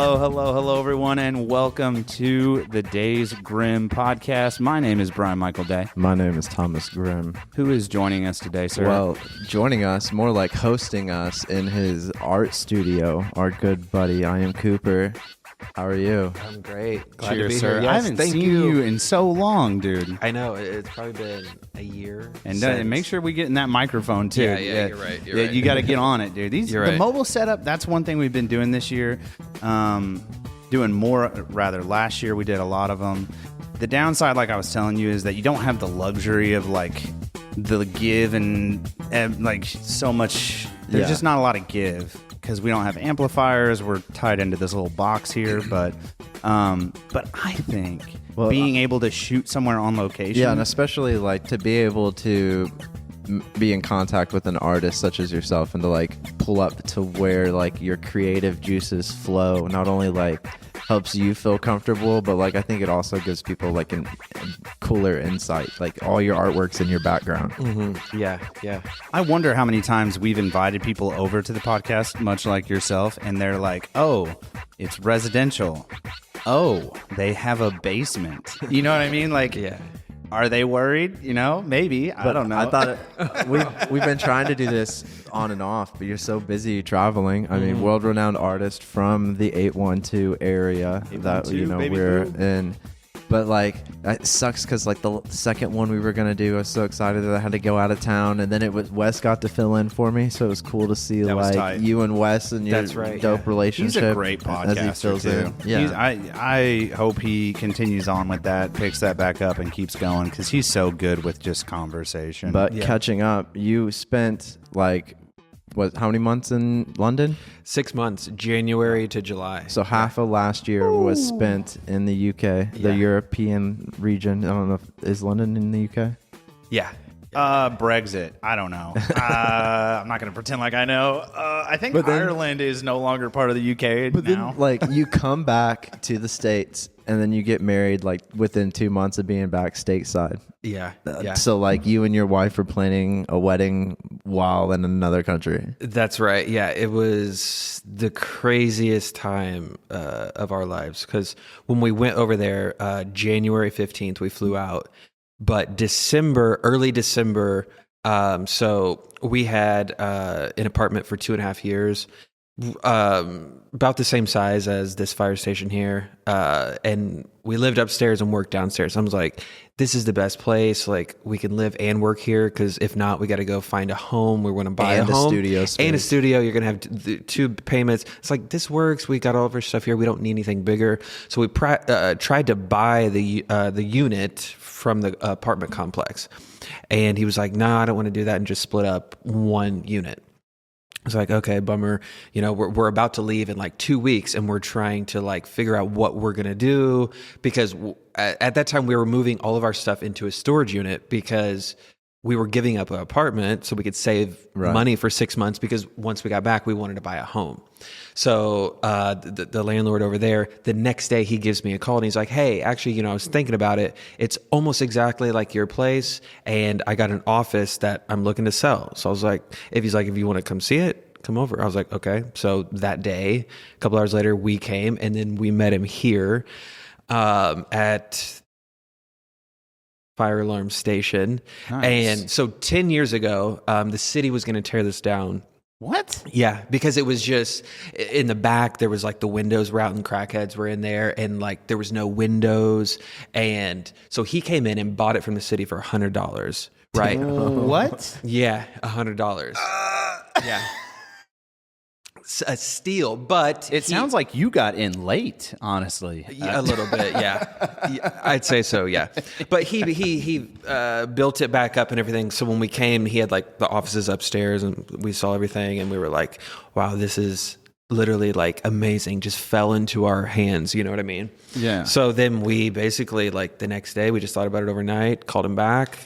Hello, everyone, and welcome to the Days Grimm podcast. My name is Brian Michael Day. My name is Thomas Grimm. Who is joining us today, sir? Well, joining us, more like hosting us in his art studio, our good buddy, IAMCOOPER. How are you? I'm great. Glad Cheers, to be sir. here. Yes, I haven't thank seen you in so long, dude. I know. It's probably been a year. And make sure we get in that microphone, too. Yeah, you're right. You're right. You got to get on it, dude. You're the right. mobile setup, that's one thing we've been doing this year. Doing more, rather. Last year, we did a lot of them. The downside, like I was telling you, is that you don't have the luxury of, like, the give and like, so much. There's just not a lot of give. Because we don't have amplifiers, we're tied into this little box here. But I think being able to shoot somewhere on location, Yeah, and especially like to be able to be in contact with an artist such as yourself and to like pull up to where like your creative juices flow. Not only like helps you feel comfortable, but like I think it also gives people like a cooler insight. Like all your artwork's in your background. Mm-hmm. Yeah. I wonder how many times we've invited people over to the podcast, much like yourself, and they're like, "Oh, it's residential. Oh, they have a basement." You know what I mean? Like, Yeah. Are they worried? You know, maybe. I don't know. I thought we've been trying to do this on and off, but you're so busy traveling. I mean, world-renowned artist from the 812 area that 812, baby we're boo. in. But like, it sucks because like the second one we were gonna do, I was so excited that I had to go out of town, and then it was Wes got to fill in for me, so it was cool to see That was like tight. you and Wes and your That's right, dope yeah. relationship. He's a great as he podcaster fills too. in. Yeah, I hope he continues on with that, picks that back up, and keeps going because he's so good with just conversation. but catching up, you spent like how many months in London? 6 months, January to July. So half of last year was spent in the UK, the Yeah. European region. I don't know, is London in the UK? Yeah. Brexit. I don't know. I'm not going to pretend like I know. I think Ireland is no longer part of the UK now. Then, like, you come back to the States and then you get married like within 2 months of being back stateside. Yeah. So like you and your wife are planning a wedding while in another country. That's right. Yeah, it was the craziest time of our lives because when we went over there, January 15th, we flew out. But early December, so we had an apartment for 2.5 years, about the same size as this fire station here. And we lived upstairs and worked downstairs. I was like, this is the best place. Like, we can live and work here because if not, we got to go find a home. We want to buy And a a home. studio space. And a studio. You're going to have the 2 payments. It's like, this works. We got all of our stuff here. We don't need anything bigger. So we tried to buy the unit from the apartment complex. And he was like, nah, I don't want to do that, and just split up one unit. I was like, okay, bummer. You know, we're about to leave in like 2 weeks, and we're trying to like figure out what we're going to do because at that time we were moving all of our stuff into a storage unit because we were giving up an apartment so we could save money for 6 months because once we got back, we wanted to buy a home. So the landlord over there, the next day he gives me a call and he's like, hey, actually, you know, I was thinking about it. It's almost exactly like your place. And I got an office that I'm looking to sell. So I was like, if you want to come see it, come over. I was like, okay. So that day, a couple hours later, we came and then we met him here at fire alarm station. Nice. And so 10 years ago, the city was going to tear this down. What? Yeah, because it was just in the back, there was like the windows were out and crackheads were in there and like there was no windows. And so he came in and bought it from the city for $100, right? What? Yeah, $100. Yeah. A steal, but It sounds like you got in late, honestly. a little bit, yeah. I'd say so, yeah. But he built it back up and everything. So when we came, he had like the offices upstairs, and we saw everything, and we were like, "Wow, this is literally like amazing." Just fell into our hands. You know what I mean? Yeah. So then we basically like the next day, we just thought about it overnight, called him back.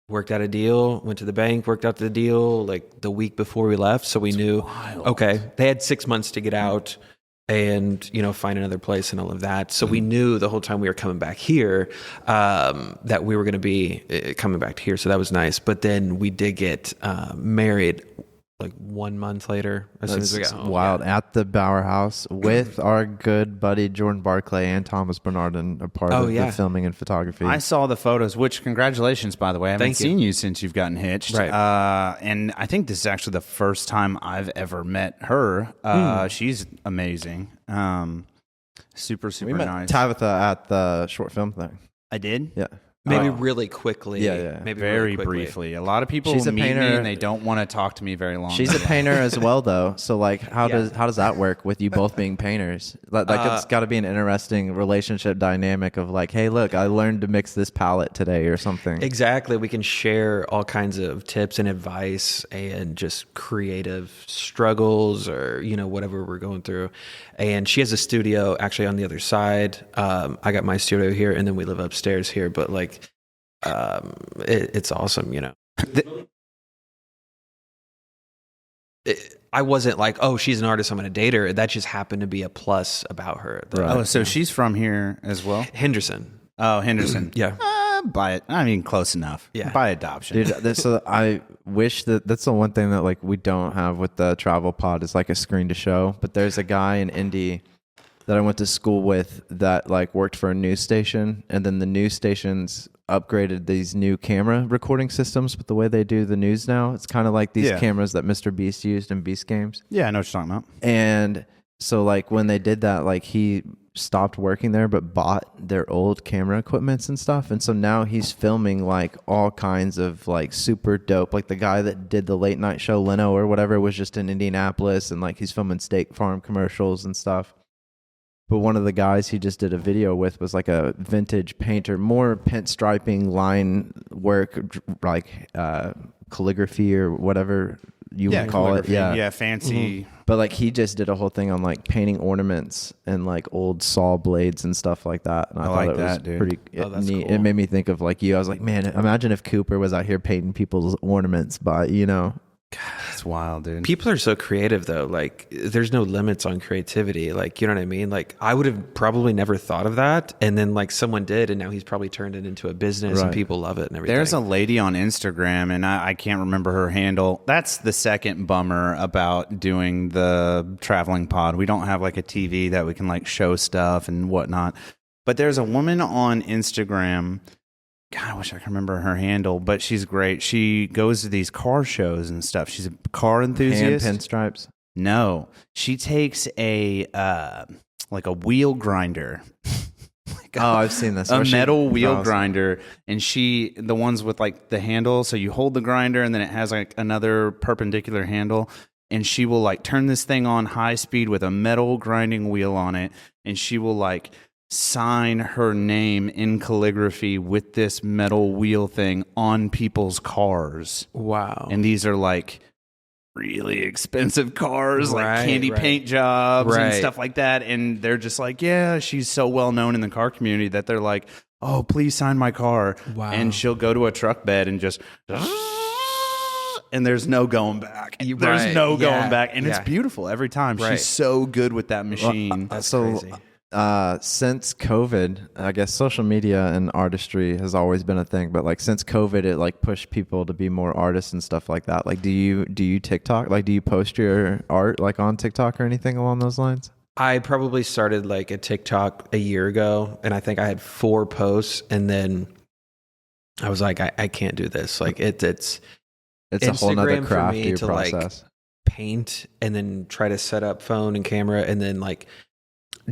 Worked out a deal, went to the bank, worked out the deal like the week before we left. So we knew, okay, they had 6 months to get out and, you know, find another place and all of that. So we knew the whole time we were coming back here that we were going to be coming back here. So that was nice. But then we did get married like 1 month later, as soon as we got home. Wild. At the Bauer House with our good buddy Jordan Barclay and Thomas Bernardin, a part of the filming and photography. I saw the photos, which congratulations, by the way. I haven't seen you since you've gotten hitched. Right. And I think this is actually the first time I've ever met her. She's amazing. Super we met nice. Tabitha at the short film thing. I did? Yeah. Maybe really quickly. Yeah. Maybe very really quickly. briefly. A lot of people She's a meet painter. me and they don't want to talk to me very long. She's a painter as well, though. So, like, how does that work with you both being painters? Like, it's got to be an interesting relationship dynamic of like, hey, look, I learned to mix this palette today or something. Exactly. We can share all kinds of tips and advice and just creative struggles or, whatever we're going through. And she has a studio actually on the other side. I got my studio here, and then we live upstairs here. But like, it's awesome, I wasn't like, oh, she's an artist, I'm going to date her. That just happened to be a plus about her. Oh, so she's from here as well? Henderson. Oh, Henderson. Yeah. By it. I mean, close enough. Yeah. By adoption. Dude, so I wish that's the one thing that like we don't have with the travel pod is like a screen to show. But there's a guy in Indy that I went to school with that like worked for a news station, and then the news stations upgraded these new camera recording systems. But the way they do the news now, it's kind of like these cameras that Mr. Beast used in Beast games. Yeah, I know what you're talking about. And so like when they did that, like he stopped working there but bought their old camera equipments and stuff, and so now he's filming like all kinds of like super dope, like the guy that did the late night show Leno or whatever was just in Indianapolis, and like he's filming State Farm commercials and stuff. But one of the guys he just did a video with was like a vintage painter, more pinstriping line work, like calligraphy or whatever you would call it. Yeah, fancy. Mm-hmm. But like he just did a whole thing on like painting ornaments and like old saw blades and stuff like that. And I thought like it was dude. pretty that's neat. cool. It made me think of like you. I was like, man, imagine if Cooper was out here painting people's ornaments by, It's wild, dude. People are so creative though. Like there's no limits on creativity. Like, you know what I mean? Like I would have probably never thought of that. And then like someone did, and now he's probably turned it into a business and people love it and everything. There's a lady on Instagram, and I can't remember her handle. That's the second bummer about doing the traveling pod. We don't have like a TV that we can like show stuff and whatnot. But there's a woman on Instagram. God, I wish I could remember her handle, but she's great. She goes to these car shows and stuff. She's a car enthusiast. Hand pinstripes. No, she takes a like a wheel grinder. I've seen this. A metal wheel grinder, and the ones with like the handle, so you hold the grinder and then it has like another perpendicular handle, and she will like turn this thing on high speed with a metal grinding wheel on it, and she will like sign her name in calligraphy with this metal wheel thing on people's cars. Wow. And these are like really expensive cars, like candy paint jobs and stuff like that. And they're just like, yeah, she's so well known in the car community that they're like, oh, please sign my car. Wow. And she'll go to a truck bed and just, and there's no going back. There's no going back. And it's beautiful every time. She's so good with that machine. That's crazy. Since COVID, I guess social media and artistry has always been a thing, but like since COVID, it like pushed people to be more artists and stuff like that. Like, do you TikTok? Like, do you post your art like on TikTok or anything along those lines? I probably started like a TikTok a year ago, and I think I had 4 posts, and then I was like, I can't do this. Like it's a whole nother craft for me to like process. Paint and then try to set up phone and camera and then like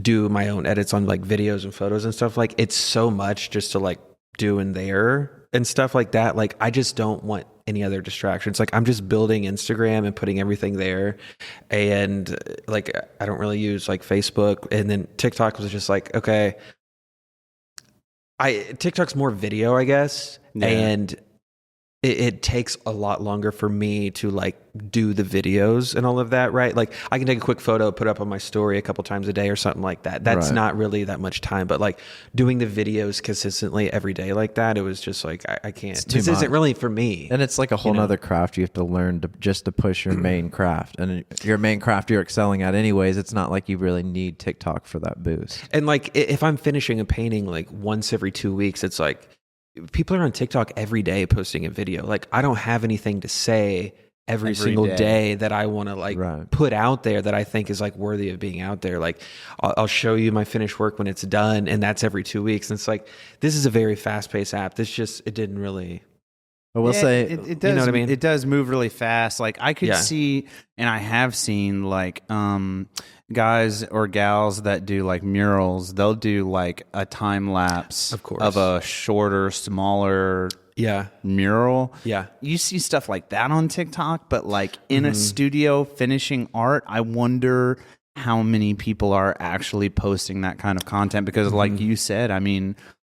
do my own edits on like videos and photos and stuff. Like it's so much just to like do in there and stuff like that. Like I just don't want any other distractions. Like I'm just building Instagram and putting everything there, and like I don't really use like Facebook. And then TikTok was just like, okay, TikTok's more video, I guess, and it takes a lot longer for me to like do the videos and all of that, right? Like I can take a quick photo, put up on my story a couple times a day or something like that. That's not really that much time, but like doing the videos consistently every day like that, it was just like, I can't, this isn't really for me. And it's like a whole nother craft you have to learn to push your main craft, and your main craft you're excelling at anyways. It's not like you really need TikTok for that boost. And like, if I'm finishing a painting like once every 2 weeks, it's like, people are on TikTok every day posting a video. Like I don't have anything to say every single day. day that I want to like put out there that I think is like worthy of being out there. Like I'll show you my finished work when it's done, and that's every 2 weeks. And it's like, this is a very fast paced app. It didn't really. I will say, it does. You know what I mean? It does move really fast. Like I could see, and I have seen like guys or gals that do like murals. They'll do like a time lapse, of course, of a shorter, smaller mural. Yeah, you see stuff like that on TikTok, but like in a studio finishing art, I wonder how many people are actually posting that kind of content, because like you said, I mean,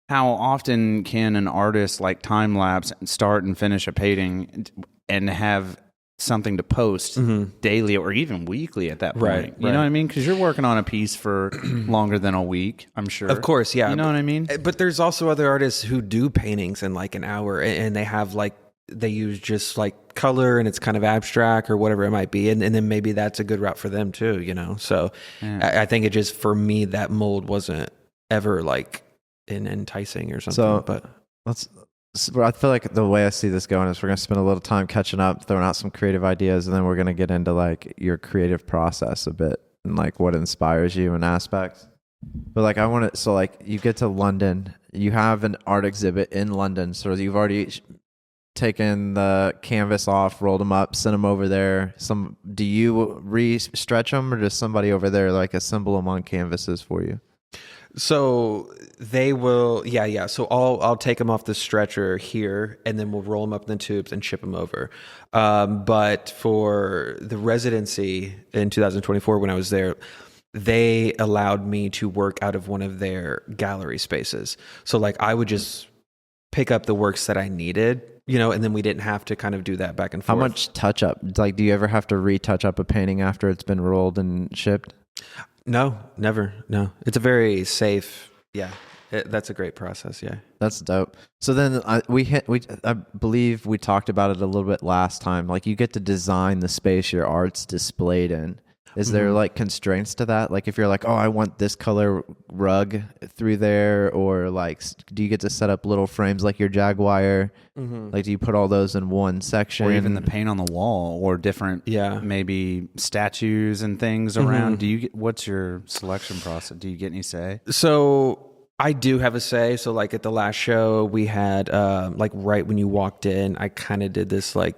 how often can an artist like time lapse start and finish a painting and have something to post daily or even weekly at that point? You know what I mean? Because you're working on a piece for longer than a week, I'm sure. Of course, yeah. You know what I mean? But there's also other artists who do paintings in like an hour, and they have like, they use just like color and it's kind of abstract or whatever it might be. And then maybe that's a good route for them too, you know? So I think it just, for me, that mold wasn't ever like enticing or something. So but I feel like the way I see this going is we're going to spend a little time catching up, throwing out some creative ideas, and then we're going to get into like your creative process a bit and like what inspires you and aspects. But like so like you get to London, you have an art exhibit in London, so you've already taken the canvas off, rolled them up, sent them over there. Do you re-stretch them, or does somebody over there like assemble them on canvases for you? So they will, So I'll take them off the stretcher here, and then we'll roll them up in the tubes and ship them over. But for the residency in 2024, when I was there, they allowed me to work out of one of their gallery spaces. So like I would just pick up the works that I needed, you know, and then we didn't have to kind of do that back and forth. How much touch up? Like, do you ever have to retouch up a painting after it's been rolled and shipped? No, never. No, it's a very safe. Yeah, that's a great process. Yeah, that's dope. So then I believe we talked about it a little bit last time. Like, you get to design the space your art's displayed in. Is there like constraints to that? Like, if you're like, oh, I want this color rug through there, or like, do you get to set up little frames like your Jaguar? Like, do you put all those in one section, or even the paint on the wall, or different, maybe statues and things around? What's your selection process? Do you get any say? So I do have a say. So like at the last show we had, like right when you walked in, I kind of did this like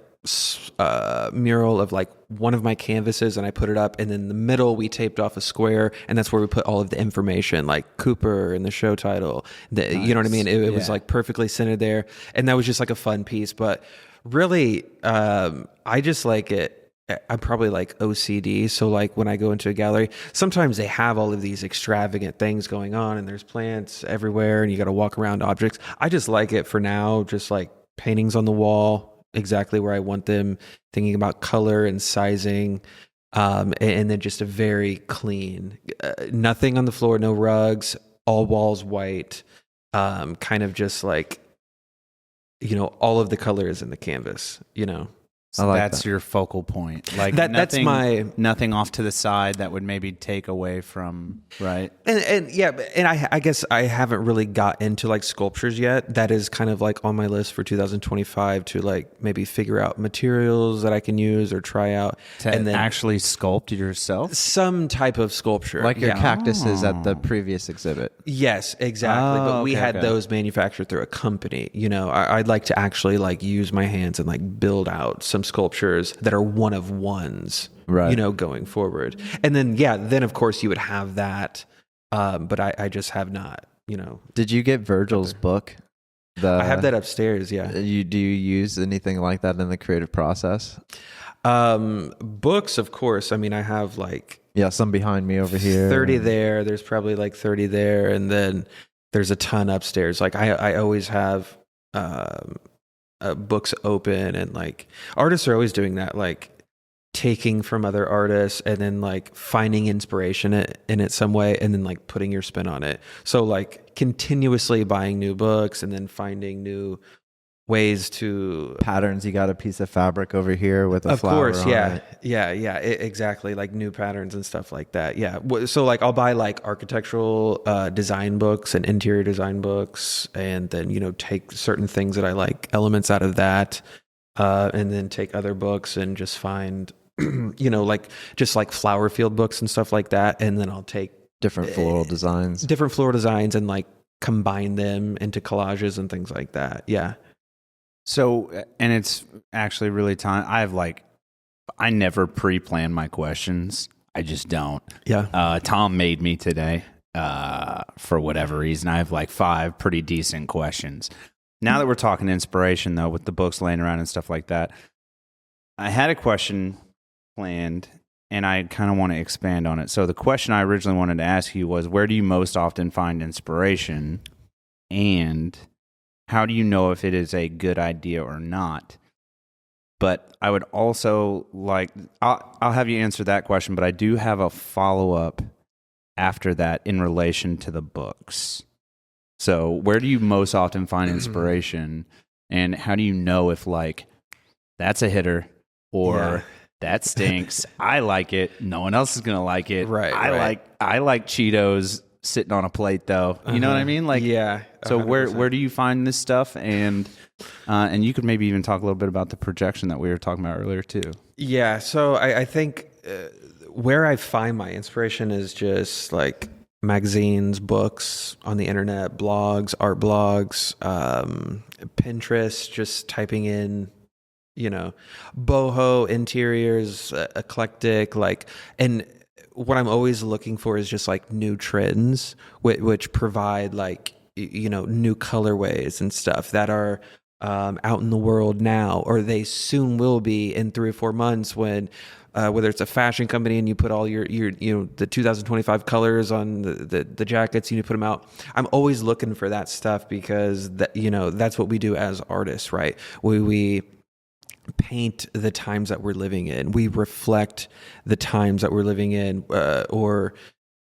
mural of like one of my canvases, and I put it up, and in the middle we taped off a square, and that's where we put all of the information like Cooper and the show title. Nice. You know what I mean? It was like perfectly centered there, and that was just like a fun piece. But really, I just like it. I'm probably like OCD, so like when I go into a gallery, sometimes they have all of these extravagant things going on, and there's plants everywhere, and you got to walk around objects. I just like it for now, just like paintings on the wall, exactly where I want them, thinking about color and sizing, and then just a very clean, nothing on the floor, no rugs, all walls white, kind of just like, you know, all of the color is in the canvas, you know. So that's your focal point. Like that's nothing off to the side that would maybe take away from, right? And I guess I haven't really got into like sculptures yet. That is kind of like on my list for 2025 to like maybe figure out materials that I can use or try out. And then actually sculpt yourself? Some type of sculpture. Like your cactuses at the previous exhibit. Yes, exactly. But we had those manufactured through a company. You know, I'd like to actually like use my hands and like build out some sculptures that are one of ones, right, you know, going forward. And then then of course you would have that, but I just have not, you know. Did you get Virgil's book? I have that upstairs. Do you use anything like that in the creative process? Books, of course. I mean, I have like some behind me over here, 30 there, there's probably like 30 there, and then there's a ton upstairs. Like I always have books open, and like artists are always doing that, like taking from other artists and then like finding inspiration in it some way, and then like putting your spin on it. So like continuously buying new books and then finding new ways to patterns. You got a piece of fabric over here with a flower on it. Exactly, like new patterns and stuff like that. So like I'll buy like architectural design books and interior design books, and then, you know, take certain things that I like, elements out of that, and then take other books and just find, like just like flower field books and stuff like that. And then I'll take Different floral designs. and like combine them into collages and things like that. Yeah. So, and it's actually really time. I never pre-plan my questions. I just don't. Yeah. Tom made me today for whatever reason. I have like 5 pretty decent questions. Now that we're talking inspiration, though, with the books laying around and stuff like that, I had a question planned, and I kind of want to expand on it. So the question I originally wanted to ask you was, where do you most often find inspiration? And how do you know if it is a good idea or not? But I would also I'll have you answer that question, but I do have a follow-up after that in relation to the books. So where do you most often find inspiration, and how do you know if that's a hitter or that stinks? I like it. No one else is going to like it. Right. I like Cheetos sitting on a plate though. You know what I mean? Yeah. So where do you find this stuff? And you could maybe even talk a little bit about the projection that we were talking about earlier too. Yeah. So I think where I find my inspiration is just like magazines, books, on the internet, blogs, art blogs, Pinterest, just typing in, boho interiors, eclectic, and what I'm always looking for is just like new trends, which provide new colorways and stuff that are out in the world now, or they soon will be in 3 or 4 months when whether it's a fashion company and you put all your the 2025 colors on the jackets, you put them out. I'm always looking for that stuff because that's what we do as artists, right? We paint the times that we're living in. We reflect the times that we're living in, or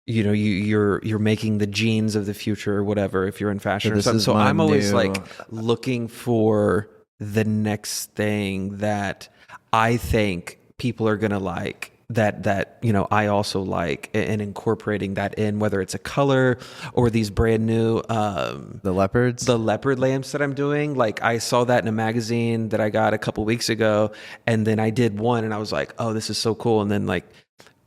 you're making the jeans of the future or whatever if you're in fashion or something. So I'm always looking for the next thing that I think people are going to like, that I also like, and incorporating that in, whether it's a color or these brand new the leopard lamps that I'm doing. Like I saw that in a magazine that I got a couple weeks ago, and then I did one and I was like, oh, this is so cool. And then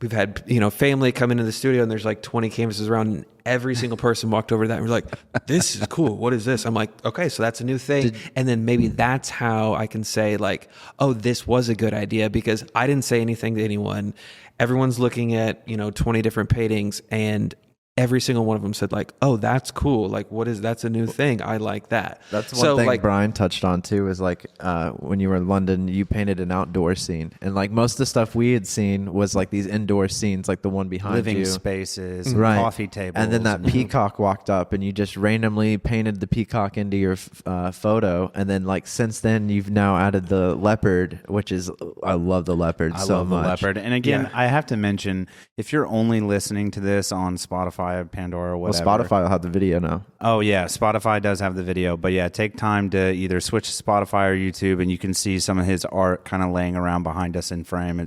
we've had family come into the studio and there's 20 canvases around, and every single person walked over to that and was like, this is cool. What is this? I'm like, okay, so that's a new thing. And then maybe that's how I can say oh, this was a good idea, because I didn't say anything to anyone. Everyone's looking at 20 different paintings, and every single one of them said oh, that's cool. That's a new thing. I like that. That's one thing Brian touched on too, is when you were in London, you painted an outdoor scene, and most of the stuff we had seen was these indoor scenes, the one behind living you. spaces, right. Coffee tables. And then that peacock walked up, and you just randomly painted the peacock into your photo. And then since then you've now added the leopard, which is, I love the leopard so love much. The leopard. And again, I have to mention, if you're only listening to this on Spotify, Pandora, whatever. Well, Spotify will have the video now. Oh yeah, Spotify does have the video, but yeah, take time to either switch to Spotify or YouTube, and you can see some of his art kind of laying around behind us in frame.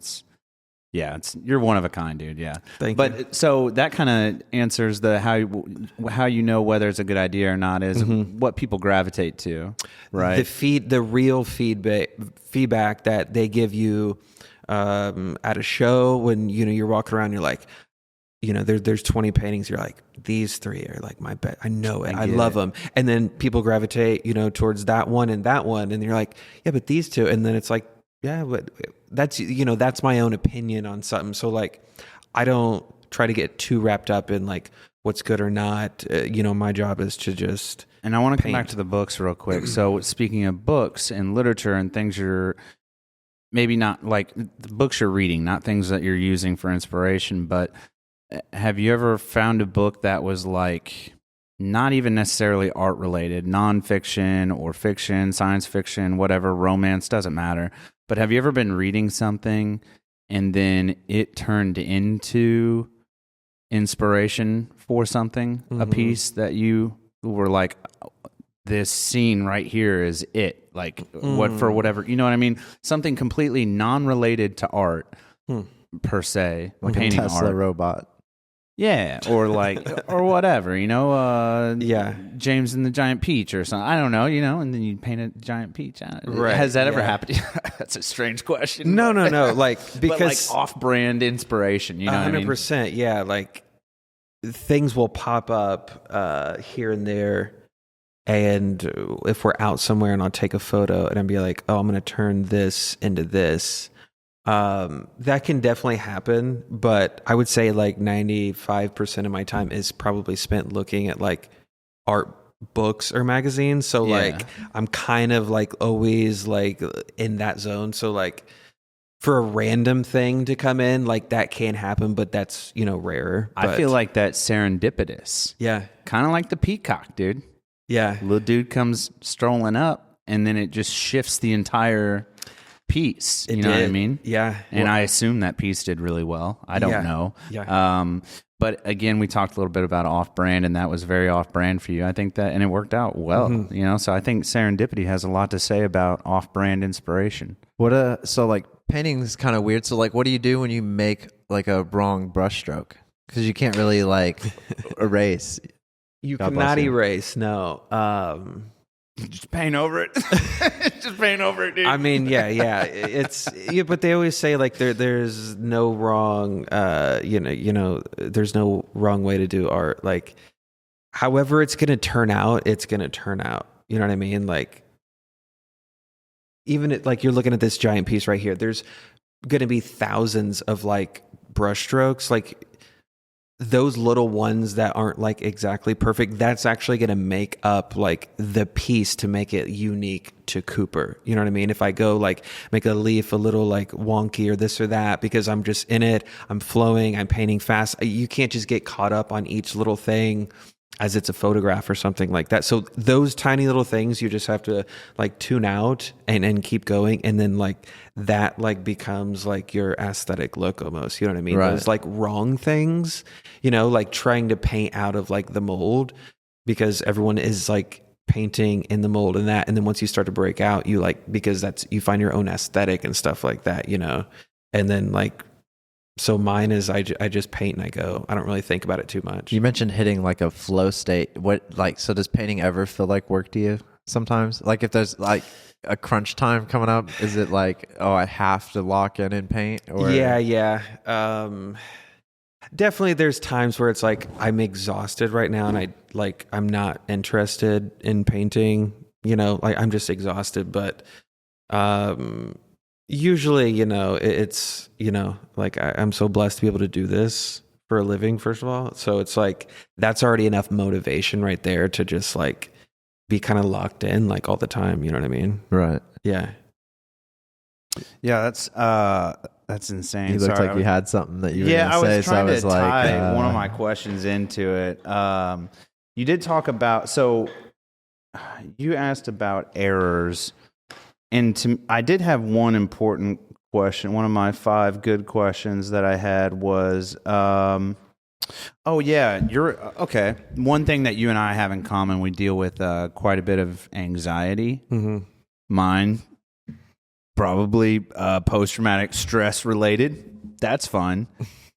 You're one of a kind, dude. Yeah, thank you. But so that kind of answers the how you know whether it's a good idea or not is what people gravitate to, right? The real feedback that they give you at a show when you're walking around, you're like, there's 20 paintings. You're like, these 3 are my bet. I know it. I love them. And then people gravitate, towards that one. And you're like, yeah, but these 2. And then it's yeah, but that's, that's my own opinion on something. So I don't try to get too wrapped up in what's good or not. My job is to just And I want to come back to the books real quick. So speaking of books and literature and things you're maybe not the books you're reading, not things that you're using for inspiration, but have you ever found a book that was not even necessarily art related, nonfiction or fiction, science fiction, whatever, romance, doesn't matter. But have you ever been reading something and then it turned into inspiration for something, a piece that you were this scene right here is it, what for whatever, you know what I mean? Something completely non-related to art per se, like painting a Tesla art. robot. Yeah, or like, or whatever, Yeah. James and the Giant Peach or something. I don't know, and then you paint a giant peach on it. Right, Has that ever yeah. happened? That's a strange question. No. Like, But because like off-brand inspiration, you know what I mean? 100%, yeah. Like, things will pop up here and there. And if we're out somewhere and I'll take a photo and I'll be like, oh, I'm going to turn this into this. That can definitely happen, but I would say like 95% of my time is probably spent looking at like art books or magazines. So like I'm kind of like always like in that zone. So like for a random thing to come in, like that can happen, but that's, rarer. I But feel like that's serendipitous. yeah. Kind of like the peacock, dude. Yeah. Little dude comes strolling up, and then it just shifts the entire piece. You know what I mean? Yeah. And I assume that piece did really well. I don't know. Yeah. But again, we talked a little bit about off-brand, and that was very off-brand for you. I think that, and it worked out well. So I think serendipity has a lot to say about off-brand inspiration. So like painting is kind of weird. So like, what do you do when you make like a wrong brushstroke? Because you can't really like erase. You God bless cannot you. erase. No. Just paint over it. Just paint over it, dude. I mean, it's but they always say like there's no wrong, there's no wrong way to do art. Like, however it's gonna turn out, it's gonna turn out. You know what I mean? Like, even like you're looking at this giant piece right here. There's gonna be thousands of like brush strokes, like. Those little ones that aren't like exactly perfect, that's actually going to make up like the piece to make it unique to Cooper. You know what I mean? If I go like make a leaf a little like wonky or this or that because I'm just in it, I'm flowing, I'm painting fast. You can't just get caught up on each little thing as it's a photograph or something like that. So those tiny little things you just have to like tune out and keep going. And then like that like becomes like your aesthetic look almost, you know what I mean? Right. Those like wrong things, like trying to paint out of like the mold because everyone is like painting in the mold and that. And then once you start to break out, you like, because you find your own aesthetic and stuff like that, and then like, so mine is I just paint and I go. I don't really think about it too much. You mentioned hitting like a flow state. So does painting ever feel like work to you sometimes? Like if there's like a crunch time coming up, is it like, oh, I have to lock in and paint? Or? Yeah. Definitely there's times where it's like I'm exhausted right now and I'm not interested in painting, like I'm just exhausted, but usually, it's, like I'm so blessed to be able to do this for a living, first of all. So it's like, that's already enough motivation right there to just like be kind of locked in like all the time. You know what I mean? Right. Yeah. Yeah, that's insane. You looked Sorry, like you had something that you were I going to say. was trying so I was to like, tie one of my questions into it. You did talk about, so you asked about errors. And I did have one important question. One of my 5 good questions that I had was, you're okay. One thing that you and I have in common, we deal with quite a bit of anxiety. Mm-hmm. Mine, probably post-traumatic stress related. That's fun.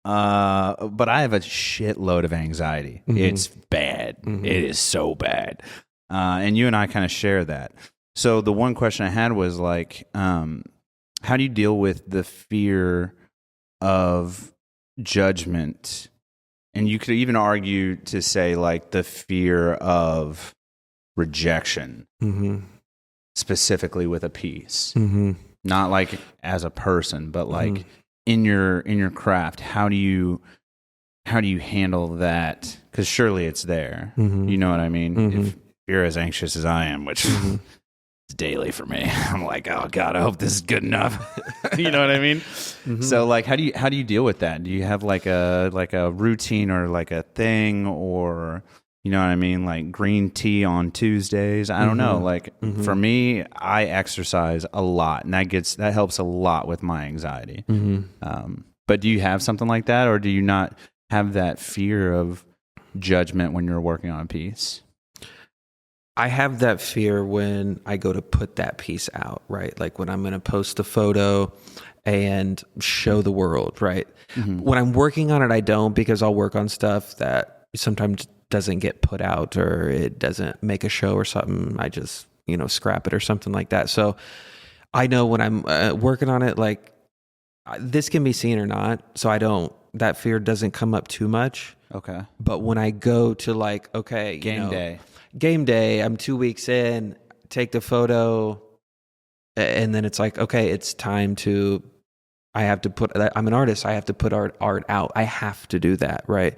But I have a shitload of anxiety. Mm-hmm. It's bad. Mm-hmm. It is so bad. And you and I kind of share that. So the one question I had was like, how do you deal with the fear of judgment? And you could even argue to say like the fear of rejection, specifically with a piece, not like as a person, but like in your craft. How do you handle that? Because surely it's there. You know what I mean? If you're as anxious as I am, which it's daily for me. I'm like, oh God, I hope this is good enough. You know what I mean? So like, how do you deal with that? Do you have like a routine or like a thing, or you know what I mean? Like green tea on Tuesdays. I don't know. Like for me, I exercise a lot, and that helps a lot with my anxiety. But do you have something like that, or do you not have that fear of judgment when you're working on a piece? I have that fear when I go to put that piece out, right? Like when I'm going to post a photo and show the world, right? Mm-hmm. When I'm working on it, I don't, because I'll work on stuff that sometimes doesn't get put out or it doesn't make a show or something. I just, scrap it or something like that. So I know when I'm working on it, like this can be seen or not. So that fear doesn't come up too much. Okay. But when I go to like, okay, Game day, I'm 2 weeks in, take the photo, and then it's like, okay, it's time to, I'm an artist. I have to put art out. I have to do that. Right.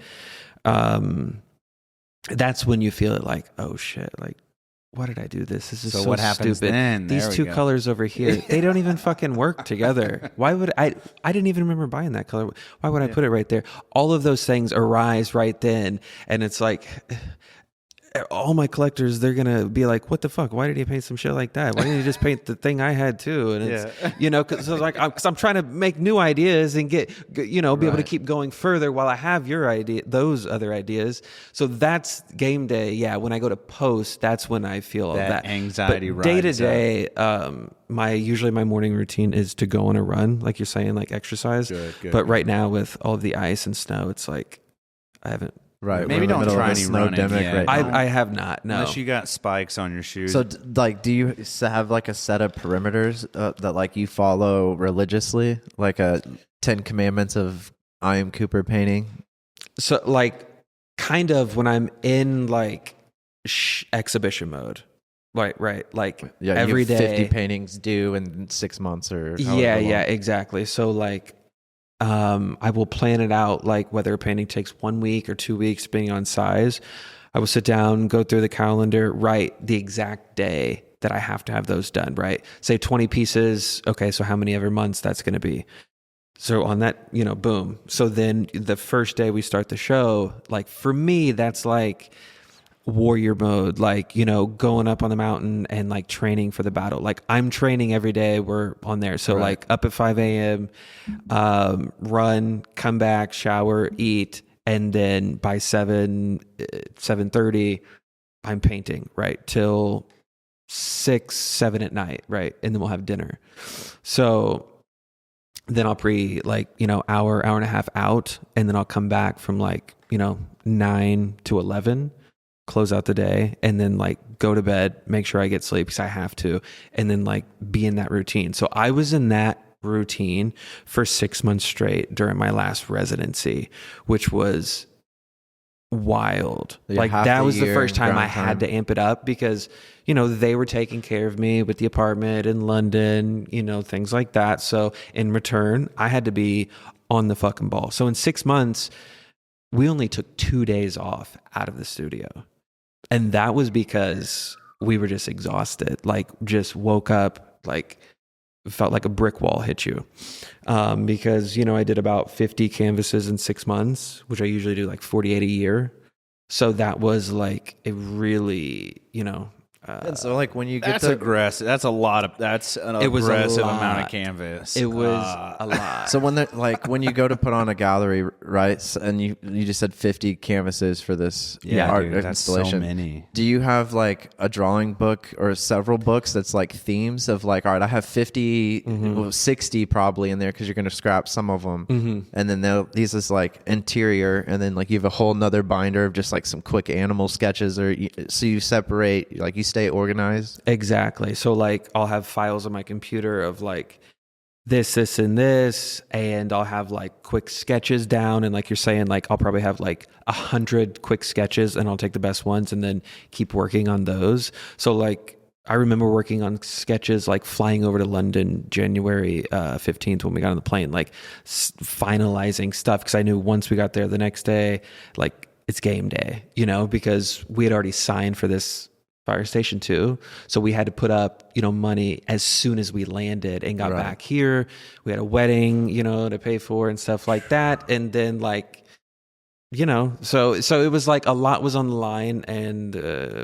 That's when you feel it like, oh shit, like, why did I do this? This is so what happens stupid. then? These two colors over here, they don't even fucking work together. Why would I didn't even remember buying that color. Why would I put it right there? All of those things arise right then. And it's like, all my collectors, they're going to be like, what the fuck? Why did he paint some shit like that? Why didn't he just paint the thing I had too? And it's, cause I'm trying to make new ideas and be able to keep going further while I have those other ideas. So that's game day. Yeah. When I go to post, that's when I feel all that anxiety. Day to day, usually my morning routine is to go on a run, like you're saying, like exercise. Good. But right now with all of the ice and snow, it's like, I haven't. Right. Maybe don't try any running. Right I have not. No. Unless you got spikes on your shoes. So, do you have like a set of perimeters that like you follow religiously, like a 10 Commandments of IAMCOOPER painting? So, like, kind of when I'm in like exhibition mode, right? Like every day, 50 paintings due in 6 months or yeah, exactly. So like. I will plan it out, like whether a painting takes 1 week or 2 weeks, depending on size. I will sit down, go through the calendar, write the exact day that I have to have those done, right? Say 20 pieces. Okay, so how many ever months that's going to be? So on that, boom. So then the first day we start the show, like for me, that's like warrior mode, like, going up on the mountain and like training for the battle. Like I'm training every day. We're on there. So like up at 5 a.m., run, come back, shower, eat. And then by 7:30, I'm painting, right? Till 6, 7 at night. Right. And then we'll have dinner. So then I'll hour and a half out. And then I'll come back from 9 to 11. Close out the day, and then go to bed, make sure I get sleep because I have to, and then be in that routine. So I was in that routine for 6 months straight during my last residency, which was wild. That was the first time I had to amp it up because, they were taking care of me with the apartment in London, things like that. So in return, I had to be on the fucking ball. So in 6 months, we only took 2 days off out of the studio. And that was because we were just exhausted, just woke up, felt like a brick wall hit you. Because, I did about 50 canvases in 6 months, which I usually do 48 a year. So that was a really, and so when you get that's aggressive. That's an aggressive amount of canvas. It was a lot. So when you go to put on a gallery, right? And you just said 50 canvases for this art installation. That's so many. Do you have a drawing book or several books that's themes of all right, I have 50, 60 probably in there because you're going to scrap some of them, and then these is interior, and then you have a whole nother binder of just some quick animal sketches, so you separate you stay organized. Exactly. So I'll have files on my computer of this and this, and I'll have quick sketches down, and you're saying I'll probably have 100 quick sketches, and I'll take the best ones and then keep working on those. So I remember working on sketches flying over to London January 15th when we got on the plane, finalizing stuff because I knew once we got there the next day, it's game day, because we had already signed for this Fire Station 2. So we had to put up, money as soon as we landed and got back here. We had a wedding, to pay for and stuff like that. And then so it was a lot was on the line, and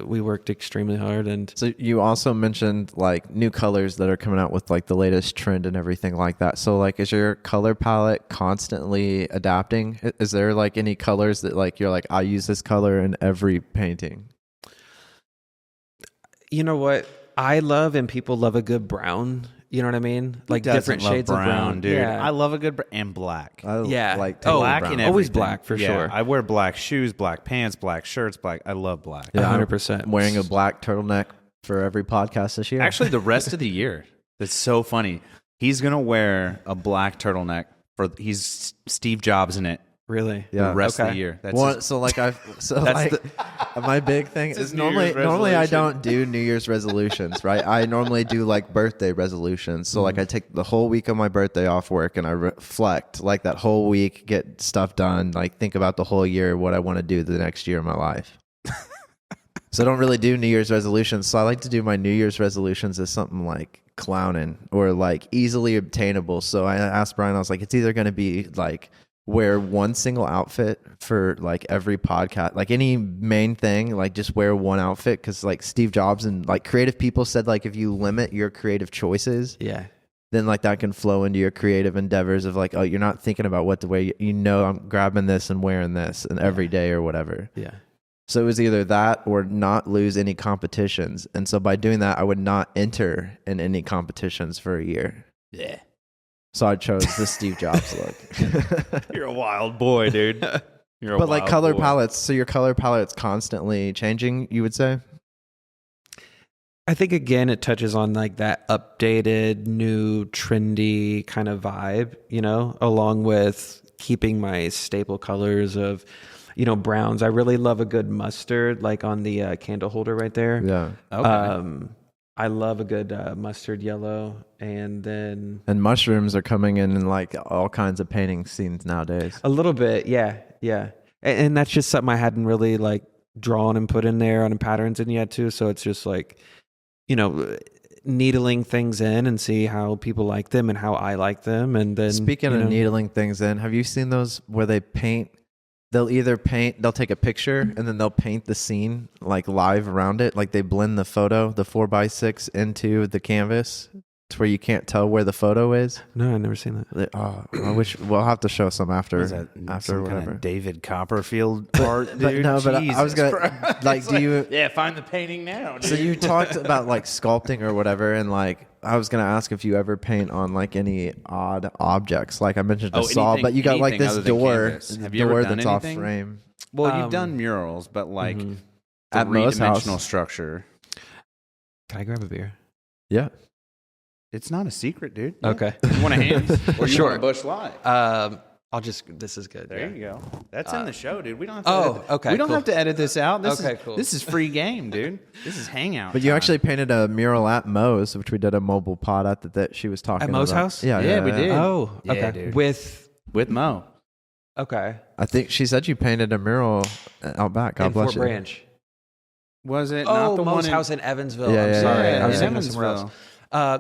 we worked extremely hard. And so you also mentioned new colors that are coming out with the latest trend and everything like that. So is your color palette constantly adapting? Is there any colors that you're I use this color in every painting? You know what I love, and people love a good brown, You know what I mean? Like Doesn't different love shades of brown, dude. Yeah. I love a good and black. I Yeah. like Oh, Black brown. and Always everything. black, for Yeah, sure. I wear black shoes, black pants, black shirts, black. I love black. Yeah, 100%. I'm wearing a black turtleneck for every podcast this year. Actually, the rest of the year. That's so funny. He's gonna wear a black turtleneck he's Steve Jobs in it. Really? Yeah. The rest of Okay. the year. That's Well, his- so like That's my big thing his is New Year's normally I resolution. don't do New Year's resolutions, right? I normally do like birthday resolutions. So like I take the whole week of my birthday off work and I reflect like that whole week, get stuff done, like think about the whole year, what I want to do the next year of my life. So I don't really do New Year's resolutions. So I like to do my New Year's resolutions as something like clowning or like easily obtainable. So I asked Brian, I was like, it's either going to be like wear one single outfit for like every podcast, like any main thing, like just wear one outfit. Cause like Steve Jobs and like creative people said, like if you limit your creative choices, Yeah. then like that can flow into your creative endeavors of like, oh, you're not thinking about what the way, you know, I'm grabbing this and wearing this and every day or whatever. Yeah. So it was either that or not lose any competitions. And so by doing that, I would not enter in any competitions for a year. yeah. So I chose the Steve Jobs look. You're a wild boy, dude. You're a But like wild color boy. palettes, so your color palette's constantly changing, you would say? I think again it touches on like that updated, new, trendy kind of vibe, you know, along with keeping my staple colors of, you know, browns. I really love a good mustard, like on the candle holder right there. Yeah. Okay. I love a good mustard yellow, and then And mushrooms are coming in like all kinds of painting scenes nowadays. a little bit, yeah. And that's just something I hadn't really like drawn and put in there on patterns in yet too. So it's just like, you know, needling things in and see how people like them and how I like them. And then Speaking you of know, needling things in, have you seen those where they paint? They'll take a picture and then they'll paint the scene like live around it. Like they blend the photo, the 4x6 into the canvas to where you can't tell where the photo is. no, I've never seen that. I wish we'll have to show some after Is that after some whatever. kind of David Copperfield art, But dude? no, but I was Jesus gonna Christ. like, It's do you? Yeah, find the painting now. Dude. So you talked about like sculpting or whatever, and like I was gonna ask if you ever paint on like any odd objects. Like I mentioned a saw, anything- but you got like anything this other than door, canvas. Have you ever door done that's off anything? frame. Well, you've done murals, but like At Mo's house. three-dimensional structure. Can I grab a beer? Yeah. It's not a secret, dude. Okay. You want a hand? Or you Sure. want a Bush Light? This is good. There you go. That's in the show, dude. We don't have to edit, okay, We don't cool. have to edit this out. This Okay, is, cool. This is free game, dude. This is hangout. But you time. actually painted a mural at Mo's, which we did a mobile pod at that she was talking At Mo's about. house? Yeah, we did. Oh, Yeah, okay. dude. With Mo. okay. I think she said you painted a mural out back. God in bless Fort you. Branch. Was it Oh, not the Mo's one in, house in Evansville. Yeah, I'm yeah, sorry. yeah, I was yeah. thinking of somewhere else.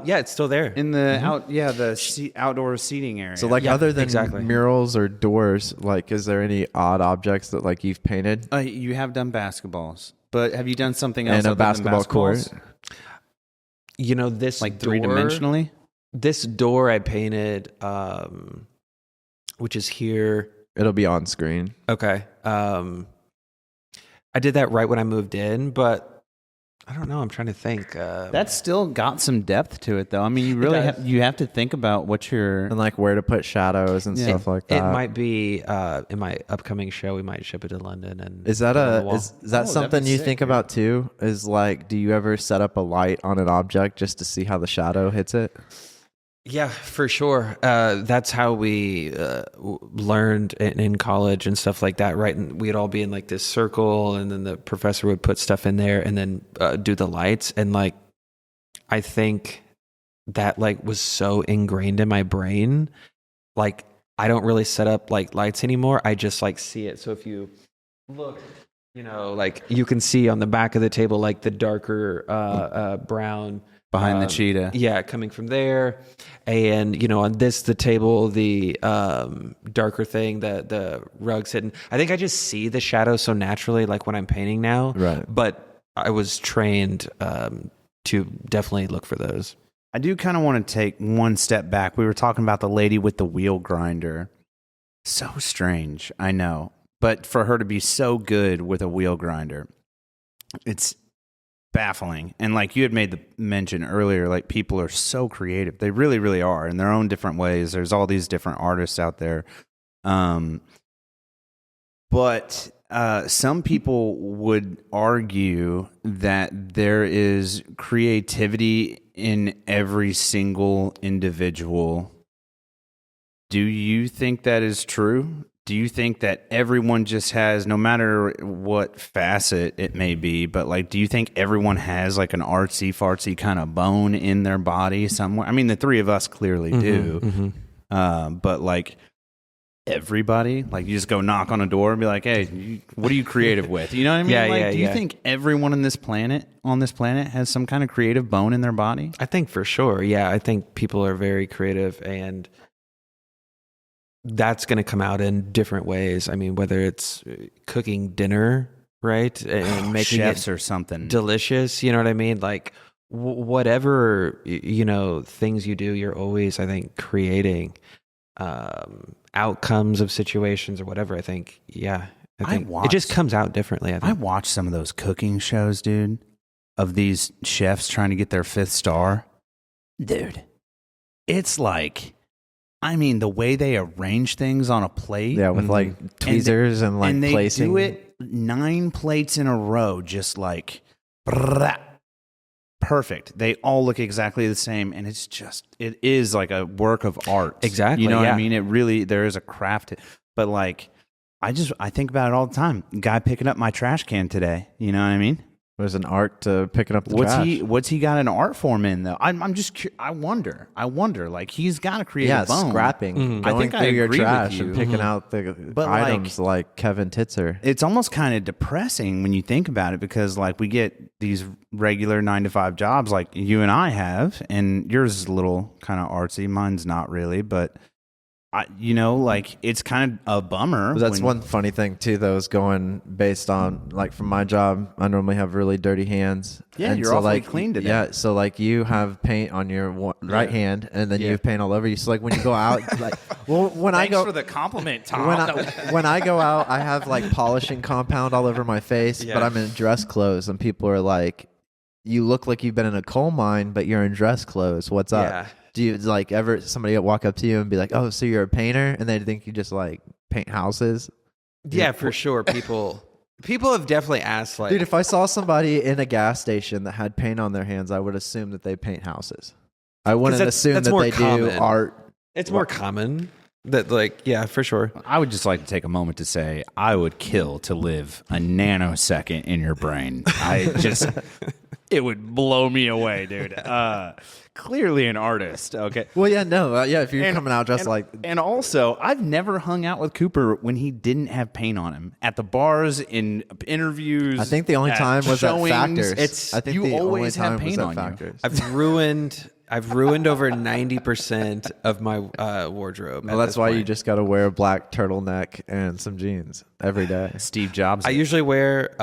Yeah, it's still there. in the outdoor seating area? So like Yeah, other than exactly. murals or doors, like is there any odd objects that like you've painted? You have done basketballs, but have you done something else And a other than basketball court? basketballs? You know, this Like door, three-dimensionally? This door I painted, which is here. It'll be on screen. Okay. I did that right when I moved in, but I don't know. I'm trying to think. That's still got some depth to it, though. I mean, you really does. you have to think about what you're. And like where to put shadows and Yeah. stuff like it that. might be in my upcoming show. We might ship it to London. And Is that put it on the a wall. is that Oh, something that'd be you sick, think dude. about too? Is like, do you ever set up a light on an object just to see how the shadow hits it? Yeah, for sure. That's how we learned in college and stuff like that, right? And we'd all be in like this circle, and then the professor would put stuff in there, and then do the lights. And like, I think that like was so ingrained in my brain. Like, I don't really set up like lights anymore. I just like see it. So if you look, you know, like you can see on the back of the table like the darker brown. Behind the cheetah. Yeah, coming from there. And, you know, on the table, the darker thing, the rug's hidden. I think I just see the shadow so naturally, like when I'm painting now. Right. But I was trained to definitely look for those. I do kind of want to take one step back. We were talking about the lady with the wheel grinder. So strange, I know. But for her to be so good with a wheel grinder, it's baffling. And like you had made the mention earlier, like people are so creative. They really, really are in their own different ways. There's all these different artists out there. But some people would argue that there is creativity in every single individual. Do you think that is true? Do you think that everyone just has, no matter what facet it may be, but like, do you think everyone has like an artsy fartsy kind of bone in their body somewhere? I mean, the three of us clearly do. But like everybody, like you just go knock on a door and be like, hey, what are you creative with? You know what I mean? Do you think everyone on this planet has some kind of creative bone in their body? I think for sure. Yeah. I think people are very creative, and that's going to come out in different ways. I mean, whether it's cooking dinner, right, and making chefs it or something delicious, you know what I mean? Like whatever, things you do, you're always, I think, creating outcomes of situations or whatever. I think, I think it just comes out differently. I watch some of those cooking shows, dude, of these chefs trying to get their 5th star. Dude, it's like, I mean, the way they arrange things on a plate. Yeah, with like tweezers and like placing. And they do it 9 plates in a row, just like perfect. They all look exactly the same, and it is like a work of art. Exactly. You know what I mean? It really, there is a craft. But like, I think about it all the time. Guy picking up my trash can today. You know what I mean? There's an art to picking up the trash. What's he got an art form in though? I'm just I wonder. Like he's got a creative bone. Scrapping. Going through your trash and picking out the items like Kevin Titzer. It's almost kind of depressing when you think about it, because like we get these regular 9-to-5 jobs like you and I have, and yours is a little kind of artsy. Mine's not really, but like it's kind of a bummer. But that's one funny thing too, though, is going based on like from my job, I normally have really dirty hands. Yeah, and you're so awfully like, clean today. Yeah, so like you have paint on your right hand, and then you have paint all over you. So like when you go out, like Thanks for the compliment, Tom. When I go out, I have like polishing compound all over my face, but I'm in dress clothes, and people are like, "You look like you've been in a coal mine, but you're in dress clothes. What's up?" Yeah. Do you like ever somebody walk up to you and be like, "Oh, so you're a painter?" and they think you just like paint houses? Yeah, for sure. People have definitely asked, like, dude, if I saw somebody in a gas station that had paint on their hands, I would assume that they paint houses. I wouldn't assume that they do art. It's more common that, like, yeah, for sure. I would just like to take a moment to say I would kill to live a nanosecond in your brain. It would blow me away, dude. Clearly an artist, okay? Well, if you're coming out dressed like... And also, I've never hung out with Cooper when he didn't have paint on him. At the bars, in interviews... I think the only time was showings, at Factors. I think you always have paint on Factors. I've ruined over 90% of my wardrobe. Well, that's why you just got to wear a black turtleneck and some jeans every day. Steve Jobs. I usually wear...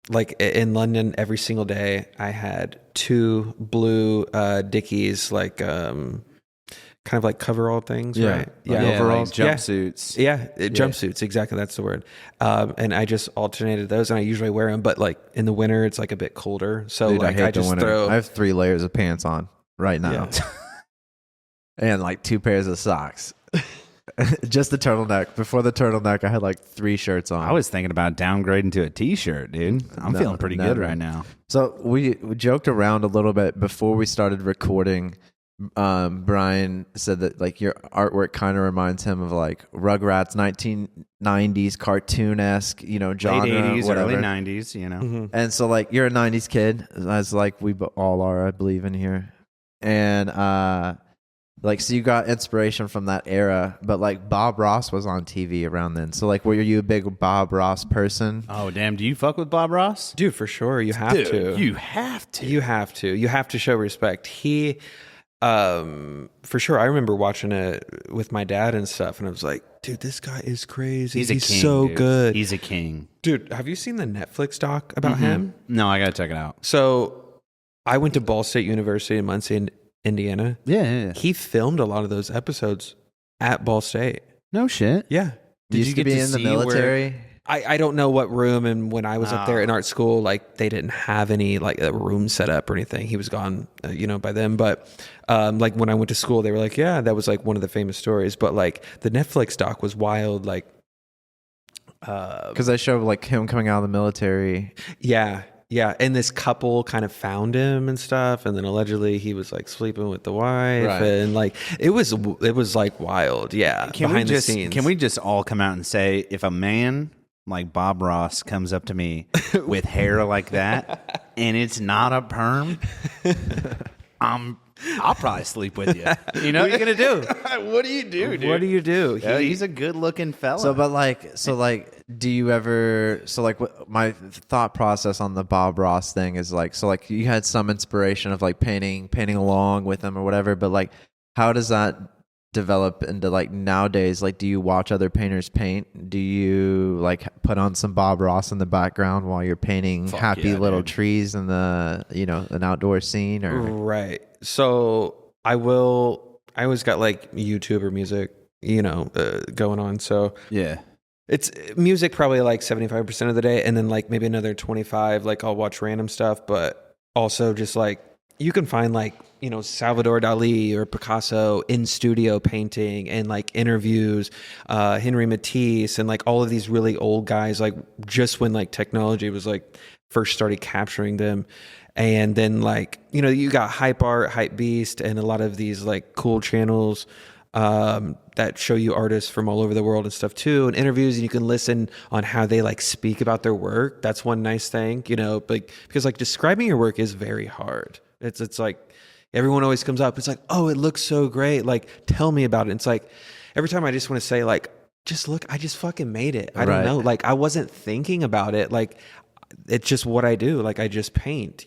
like in London, every single day, I had 2 blue Dickies, like kind of like coverall things, right? Yeah, overalls, like jumpsuits. Jumpsuits, exactly. That's the word. And I just alternated those, and I usually wear them. But like in the winter, it's like a bit colder, so dude, like I just throw. I have 3 layers of pants on right now, and like 2 pairs of socks. Just the turtleneck. Before the turtleneck, I had like 3 shirts on. I was thinking about downgrading to a t-shirt, dude. I'm feeling pretty good right now. So we joked around a little bit before we started recording. Brian said that like your artwork kind of reminds him of like Rugrats, 1990s cartoon-esque, genre, late 80s, whatever. early 90s, Mm-hmm. And so like you're a 90s kid, as like we all are, I believe, in here. And like, so you got inspiration from that era, but like Bob Ross was on TV around then. So like, were you a big Bob Ross person? Oh, damn. Do you fuck with Bob Ross? Dude, for sure. You have to. You have to. You have to. You have to show respect. He, for sure. I remember watching it with my dad and stuff, and I was like, dude, this guy is crazy. He's a king, so dude. good. He's a king. Dude, have you seen the Netflix doc about him? No, I got to check it out. So I went to Ball State University in Muncie, Indiana. Yeah. He filmed a lot of those episodes at Ball State. No shit. Yeah. Did you get to be in the military? I don't know what room, and when I was up there in art school, like they didn't have any like a room set up or anything. He was gone, by then. But like when I went to school, they were like, yeah, that was like one of the famous stories. But like the Netflix doc was wild, like because they show like him coming out of the military. Yeah, and this couple kind of found him and stuff, and then allegedly he was like sleeping with the wife, Right. and like it was like wild. Yeah, behind the scenes. Can we just all come out and say, if a man like Bob Ross comes up to me with hair like that and it's not a perm, I'll probably sleep with you. You know what are you gonna do? What do you do, dude? What do you do? Yeah, he's a good-looking fella. Do you ever? So like, my thought process on the Bob Ross thing is like, so like you had some inspiration of like painting along with him or whatever, but like, how does that develop into like nowadays? Like, do you watch other painters paint? Do you like put on some Bob Ross in the background while you're painting happy little trees in the an outdoor scene? Or Right. So I always got like YouTube or music, going on. So yeah. it's music probably like 75% of the day, and then like maybe another 25 like I'll watch random stuff, but also just like you can find like Salvador Dali or Picasso in studio painting, and like interviews, Henry Matisse, and like all of these really old guys, like just when like technology was like first started capturing them. And then like you got Hype Art, Hype Beast, and a lot of these like cool channels that show you artists from all over the world and stuff too, and interviews, and you can listen on how they like speak about their work. That's one nice thing, like, because like describing your work is very hard. It's like everyone always comes up, it's like, oh, it looks so great, like tell me about it. And it's like every time I just want to say like, just look, I just fucking made it. I don't know, like I wasn't thinking about it, like it's just what I do, like I just paint,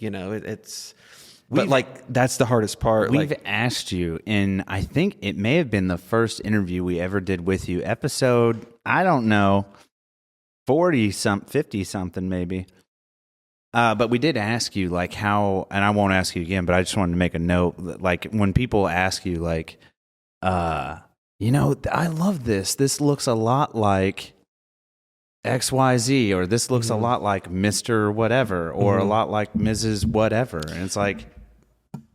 but like that's the hardest part. We've asked you, and I think it may have been the first interview we ever did with you, episode, I don't know, 50 something maybe. But we did ask you like how, and I won't ask you again, but I just wanted to make a note, like when people ask you like, I love this. This looks a lot like XYZ, or this looks a lot like Mr. Whatever, or a lot like Mrs. Whatever. And it's like,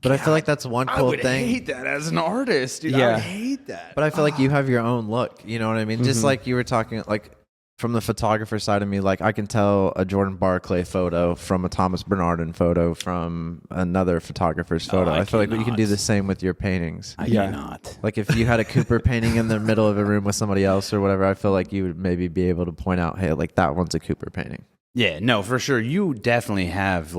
but I feel like that's one cool thing. I hate that as an artist, dude. Yeah. I would hate that. But I feel like you have your own look. You know what I mean? Just like you were talking, like from the photographer side of me, like I can tell a Jordan Barclay photo from a Thomas Bernardin photo from another photographer's photo. I feel like you can do the same with your paintings. I cannot. Like if you had a Cooper painting in the middle of a room with somebody else or whatever, I feel like you would maybe be able to point out, hey, like that one's a Cooper painting. Yeah, no, for sure. You definitely have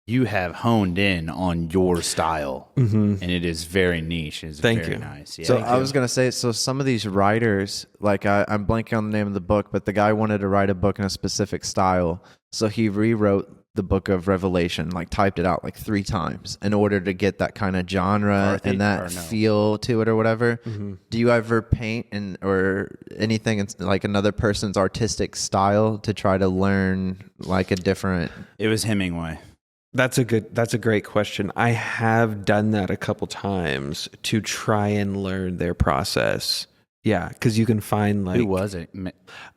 you have honed in on your style, and it is very niche. It's Thank very you. nice. Yeah. So I was going to say, so some of these writers, like I'm blanking on the name of the book, but the guy wanted to write a book in a specific style. So he rewrote the book of Revelation, like typed it out like 3 times in order to get that kind of genre and that feel to it or whatever. Do you ever paint or anything in like another person's artistic style to try to learn like a different? It was Hemingway. That's a great question. I have done that a couple times to try and learn their process. Yeah, because you can find like, Who was it? May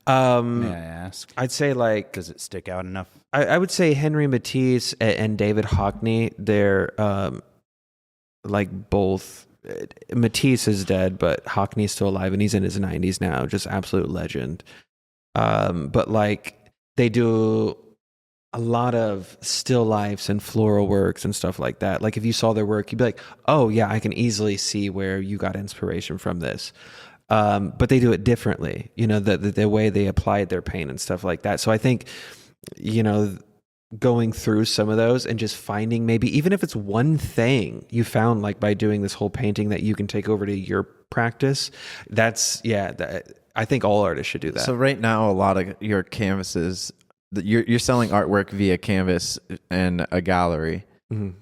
I ask? I'd say like, Does it stick out enough? I would say Henry Matisse and David Hockney. They're like both. Matisse is dead, but Hockney's still alive, and he's in his 90s now. Just absolute legend. But like they do a lot of still lifes and floral works and stuff like that. Like if you saw their work, you'd be like, oh yeah, I can easily see where you got inspiration from this. But they do it differently, the way they applied their paint and stuff like that. So I think, going through some of those and just finding maybe, even if it's one thing you found like by doing this whole painting that you can take over to your practice, I think all artists should do that. So right now, a lot of your canvases, you're selling artwork via canvas and a gallery.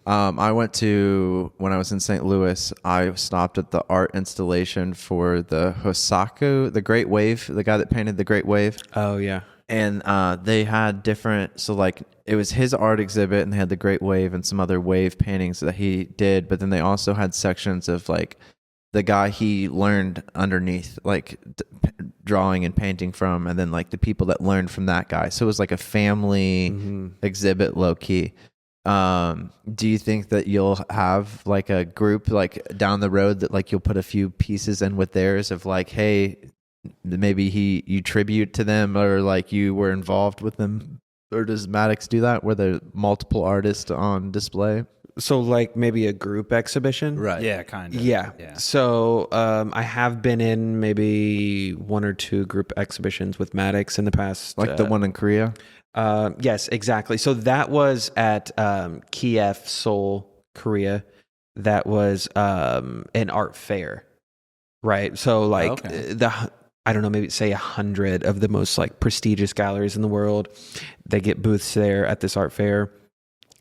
I went to, when I was in St. Louis, I stopped at the art installation for the Hosaku, the Great Wave, the guy that painted the Great Wave. Oh yeah. And they had different, so like it was his art exhibit, and they had the Great Wave and some other wave paintings that he did, but then they also had sections of like the guy he learned underneath, like drawing and painting from, and then like the people that learned from that guy. So it was like a family exhibit, low key. Do you think that you'll have like a group like down the road that like you'll put a few pieces in with theirs of like, hey, maybe you tribute to them, or like you were involved with them? Or does Maddox do that where there are multiple artists on display? So like maybe a group exhibition? Right. Yeah, kind of. Yeah. So I have been in maybe 1 or 2 group exhibitions with Maddox in the past. Like the one in Korea? Yes, exactly. So that was at Kiev, Seoul, Korea. That was an art fair, right? So like I don't know, maybe say 100 of the most like prestigious galleries in the world. They get booths there at this art fair.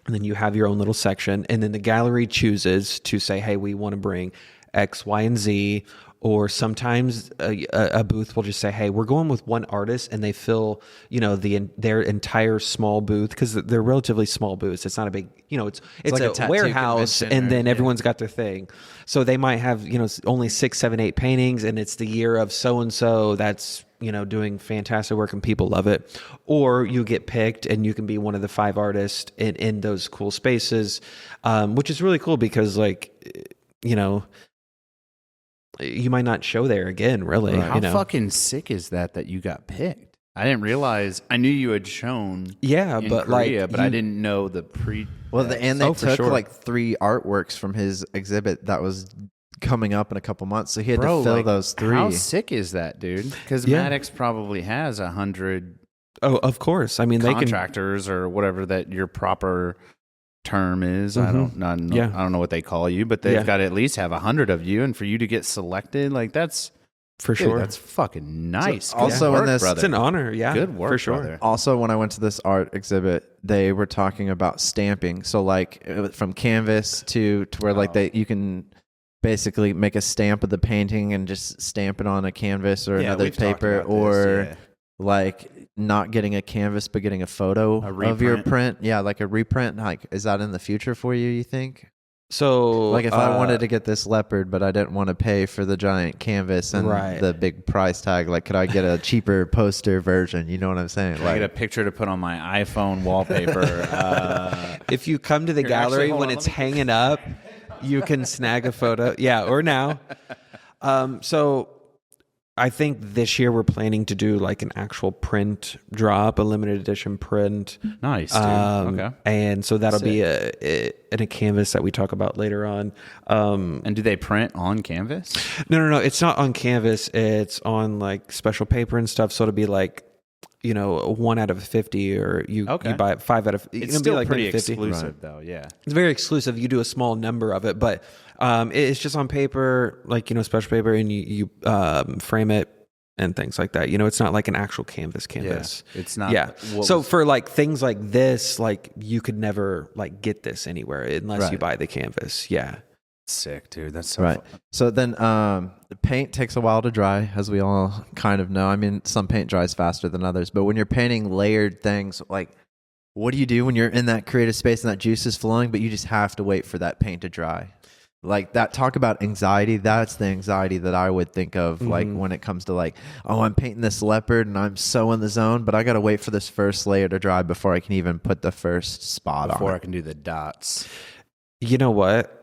And then you have your own little section. And then the gallery chooses to say, hey, we want to bring X, Y, and Z. Or sometimes a booth will just say, hey, we're going with one artist, and they fill, their entire small booth, because they're relatively small booths. It's not a big, it's like a warehouse, and then everyone's got their thing. So they might have, only 6, 7, 8 paintings, and it's the year of so-and-so that's, doing fantastic work and people love it. Or you get picked and you can be one of the 5 artists in those cool spaces, which is really cool because you might not show there again, really. Right. How fucking sick is that you got picked? I didn't realize. I knew you had shown. Yeah, in but Korea, but I didn't know the pre. Well, and they took sure. like 3 artworks from his exhibit that was coming up in a couple months, so he had to fill those 3. How sick is that, dude? Because Maddox probably has 100. Oh, of course. I mean, contractors or whatever that your proper term is. I don't know what they call you, but they've got to at least have 100 of you, and for you to get selected, like that's for sure. That's fucking nice. So also in this, it's an honor. Yeah, good work, for sure. Brother. Also, when I went to this art exhibit, they were talking about stamping. So like from canvas to where like you can basically make a stamp of the painting and just stamp it on a canvas or another paper, or like not getting a canvas but getting a photo of your print. Yeah, like a reprint. Like, is that in the future for you think? So like if I wanted to get this leopard but I didn't want to pay for the giant canvas and the big price tag, like could I get a cheaper poster version? You know what I'm saying? Can I get a picture to put on my iPhone wallpaper? If you come to the gallery when it's hanging up, you can snag a photo. Yeah, or now. So I think this year we're planning to do like an actual print drop, a limited edition print. Nice, dude. Okay. And so that'll be in a canvas that we talk about later on. And do they print on canvas? No. It's not on canvas. It's on like special paper and stuff. So it'll be like, 1 out of 50, or you buy 5 out of. It's still like pretty 50. exclusive, though. Yeah, it's very exclusive. You do a small number of it, but it's just on paper, like special paper, and you frame it and things like that. It's not like an actual canvas. Yeah, it's not. Yeah. So for like things like this, like you could never like get this anywhere unless you buy the canvas. Yeah. Sick, dude. That's so fun. So then the paint takes a while to dry, as we all kind of know. I mean, some paint dries faster than others, but when you're painting layered things, like what do you do when you're in that creative space and that juice is flowing, but you just have to wait for that paint to dry? Like that, talk about anxiety. That's the anxiety that I would think of, like when it comes to like, oh, I'm painting this leopard and I'm so in the zone, but I got to wait for this first layer to dry before I can even put the first spot on it. Before I can do the dots. You know what?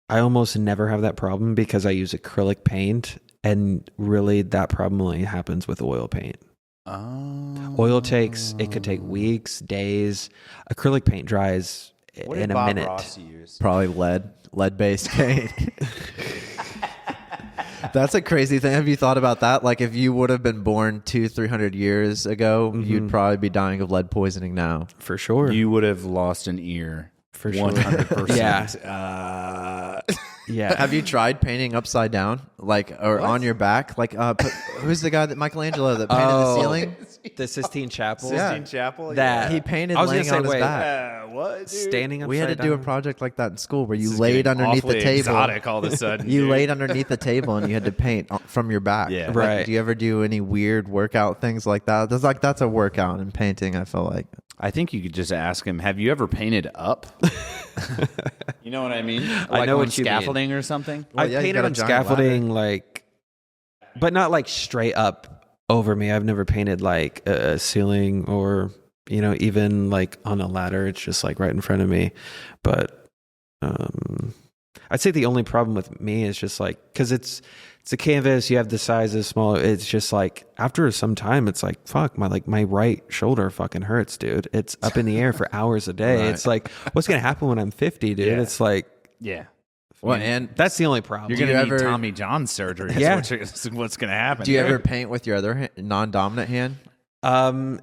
I almost never have that problem because I use acrylic paint, and really that problem only happens with oil paint. Oh. Oil it could take weeks, days. Acrylic paint dries in a minute. Ross use? Probably lead-based paint. That's a crazy thing. Have you thought about that? Like if you would have been born 200-300 years ago, you'd probably be dying of lead poisoning now. For sure. You would have lost an ear. For sure. 100%. Yeah. Have you tried painting upside down, like, or on your back? Like, who's the guy that Michelangelo that painted the ceiling? The Sistine Chapel. Yeah. Chapel. That he painted laying on his back. What? Dude? Standing upside We had to down. do a project like that in school where you laid underneath the table. Exotic all of a sudden. You dude. laid underneath the table and you had to paint from your back. Yeah. Like, Right. do you ever do any weird workout things like that? That's a workout in painting. I feel like. I think you could just ask him, have you ever painted up? You know what I mean? Like I know on what you scaffolding or something? Well, I yeah, you painted got a on giant scaffolding, like, but not like straight up. over me. I've never painted like a ceiling or, you know, even like on a ladder. It's just like right in front of me. But I'd say the only problem with me is just like, because it's a canvas, you have the sizes smaller. It's just like after some time, it's like, fuck, my right shoulder fucking hurts, dude. It's up in the air for hours a day. Right. It's like, what's gonna happen when I'm 50, dude? Yeah. It's like, Yeah. Well, and that's the only problem. You're going to need ever- Tommy John surgery. Yeah. What's going to happen. do you ever paint with your other non-dominant hand?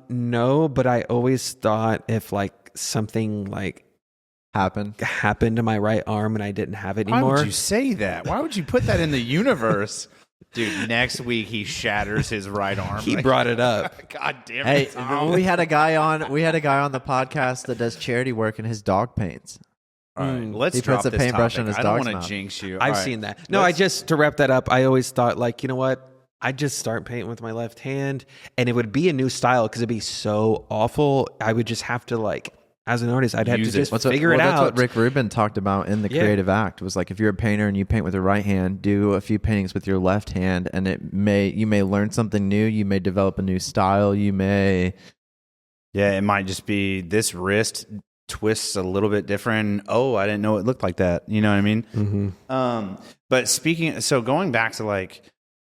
No, but I always thought if like something like Happen? happened to my right arm and I didn't have it Why anymore. would you say that? Why would you put that in the universe? Dude, next week he shatters his right arm. He brought it up. God damn Hey, it, Tom. we had a guy on the podcast that does charity work and his dog paints. All right, let's He drop puts a this paintbrush topic. on his I don't dog's want mouth. to jinx you. I've All right, seen that. No, I just, to wrap that up, I always thought like, you know what? I just start painting with my left hand and it would be a new style because it'd be so awful. I would just have to like, as an artist, I'd have to Use it. just figure it That's out. what Rick Rubin talked about in the Yeah. creative act. Was like, if you're a painter and you paint with your right hand, do a few paintings with your left hand, and you may learn something new. You may develop a new style. You may. Yeah, it might just be this wrist twists a little bit different. Oh, I didn't know it looked like that. You know what I mean? Mm-hmm. But going back to like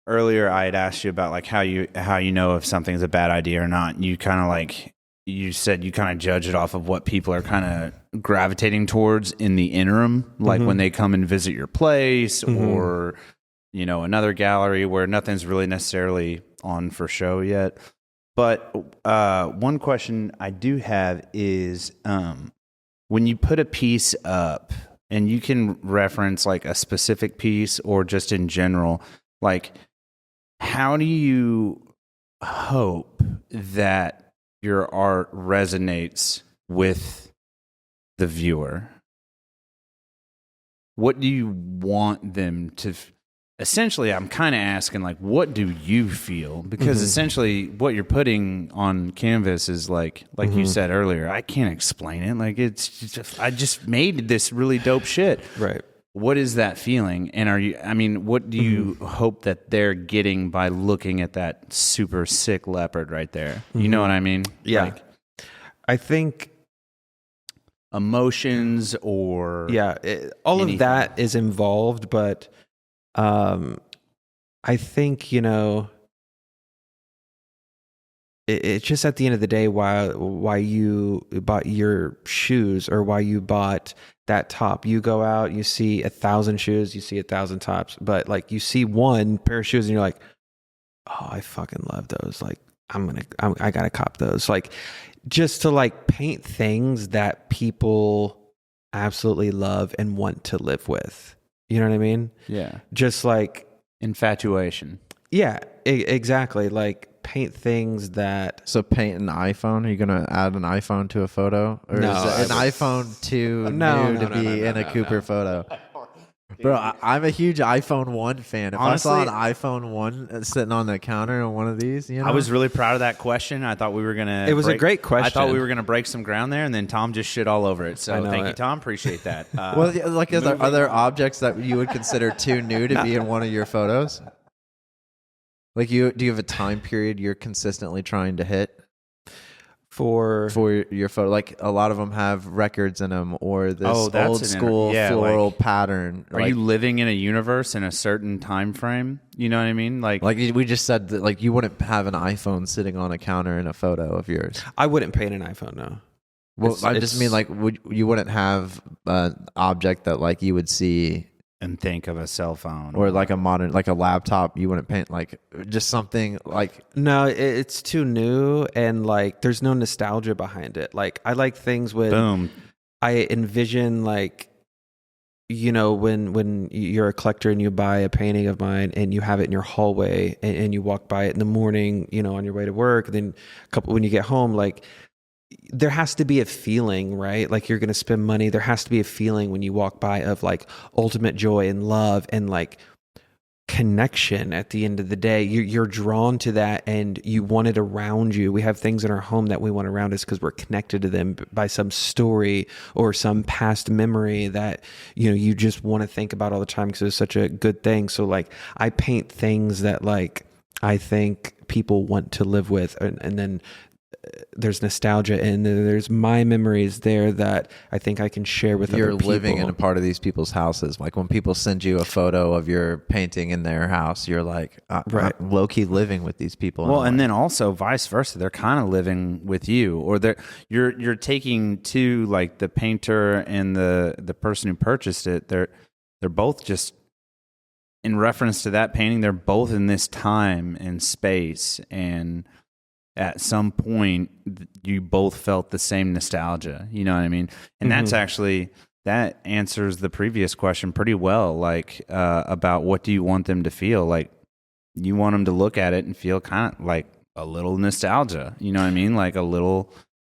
earlier, I had asked you about like how you know if something's a bad idea or not. You kind of like, you said you kind of judge it off of what people are kind of gravitating towards in the interim, like when they come and visit your place or, you know, another gallery where nothing's really necessarily on for show yet. But one question I do have is when you put a piece up, and you can reference like a specific piece or just in general, like how do you hope that your art resonates with the viewer? What do you want them to essentially, I'm kind of asking like, what do you feel? Because essentially what you're putting on canvas is like you said earlier, I can't explain it. Like it's just, I just made this really dope shit. Right. What is that feeling? And what do you hope that they're getting by looking at that super sick leopard right there? You know what I mean? Yeah. Like I think, emotions or all anything. of that is involved, but I think, you know, it's just at the end of the day why you bought your shoes or why you bought that top. You go out, you see 1,000 shoes, you see 1,000 tops, but like you see one pair of shoes and you're like, oh, I fucking love those. Like I gotta cop those. Like just to like paint things that people absolutely love and want to live with. You know what I mean? Yeah. Just like Infatuation. yeah, exactly. Like paint things that So paint an iPhone. Are you gonna add an iPhone to a photo, or No, is an iPhone too No, new no, to no, be no, in no, a no, Cooper no. photo? Bro, I'm a huge iPhone 1 fan. If Honestly, I saw an iPhone 1 sitting on the counter on one of these, you know, I was really proud of that question. I thought we were gonna. It was a great question. I thought we were gonna break some ground there, and then Tom just shit all over it. I So know thank you, it. Tom. Appreciate that. well, yeah, like other objects that you would consider too new to be in one of your photos. Like do you have a time period you're consistently trying to hit for your photo? Like a lot of them have records in them, or this Oh, that's old an school yeah, floral like- pattern. Are you living in a universe in a certain time frame? You know what I mean? Like we just said that, like, you wouldn't have an iPhone sitting on a counter in a photo of yours. I wouldn't paint an iPhone, no. Well, It's- I just mean like you wouldn't have an object that like you would see, and think of a cell phone or like a modern, like a laptop. You wouldn't paint like just something like. No, it's too new and like there's no nostalgia behind it. Like I like things with boom. I envision like, you know, when you're a collector and you buy a painting of mine and you have it in your hallway and you walk by it in the morning, you know, on your way to work, and then when you get home, like there has to be a feeling, right? Like you're going to spend money. There has to be a feeling when you walk by of like ultimate joy and love and like connection at the end of the day. You're drawn to that and you want it around you. We have things in our home that we want around us because we're connected to them by some story or some past memory that, you know, you just want to think about all the time because it's such a good thing. So like I paint things that like I think people want to live with, and then there's nostalgia, and there's my memories there that I think I can share with other people. You're living in a part of these people's houses. Like when people send you a photo of your painting in their house, you're like, right, low-key living with these people. Well, and then also vice versa. They're kind of living with you, or you're taking to like the painter and the person who purchased it. They're both just in reference to that painting. They're both in this time and space, and at some point you both felt the same nostalgia, you know what I mean? And that's actually, that answers the previous question pretty well, like about what do you want them to feel. Like you want them to look at it and feel kind of like a little nostalgia, you know what I mean? Like a little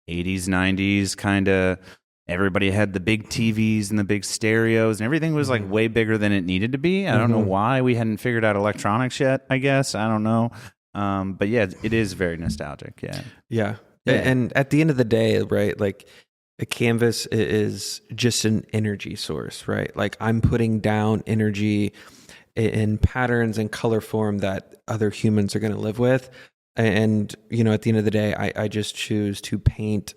80s 90s kind of, everybody had the big TVs and the big stereos and everything was like way bigger than it needed to be. I don't know why we hadn't figured out electronics yet, I guess. I don't know. But yeah, it is very nostalgic. Yeah. And at the end of the day, right, like a canvas is just an energy source, right? Like I'm putting down energy in patterns and color form that other humans are going to live with. And, you know, at the end of the day, I just choose to paint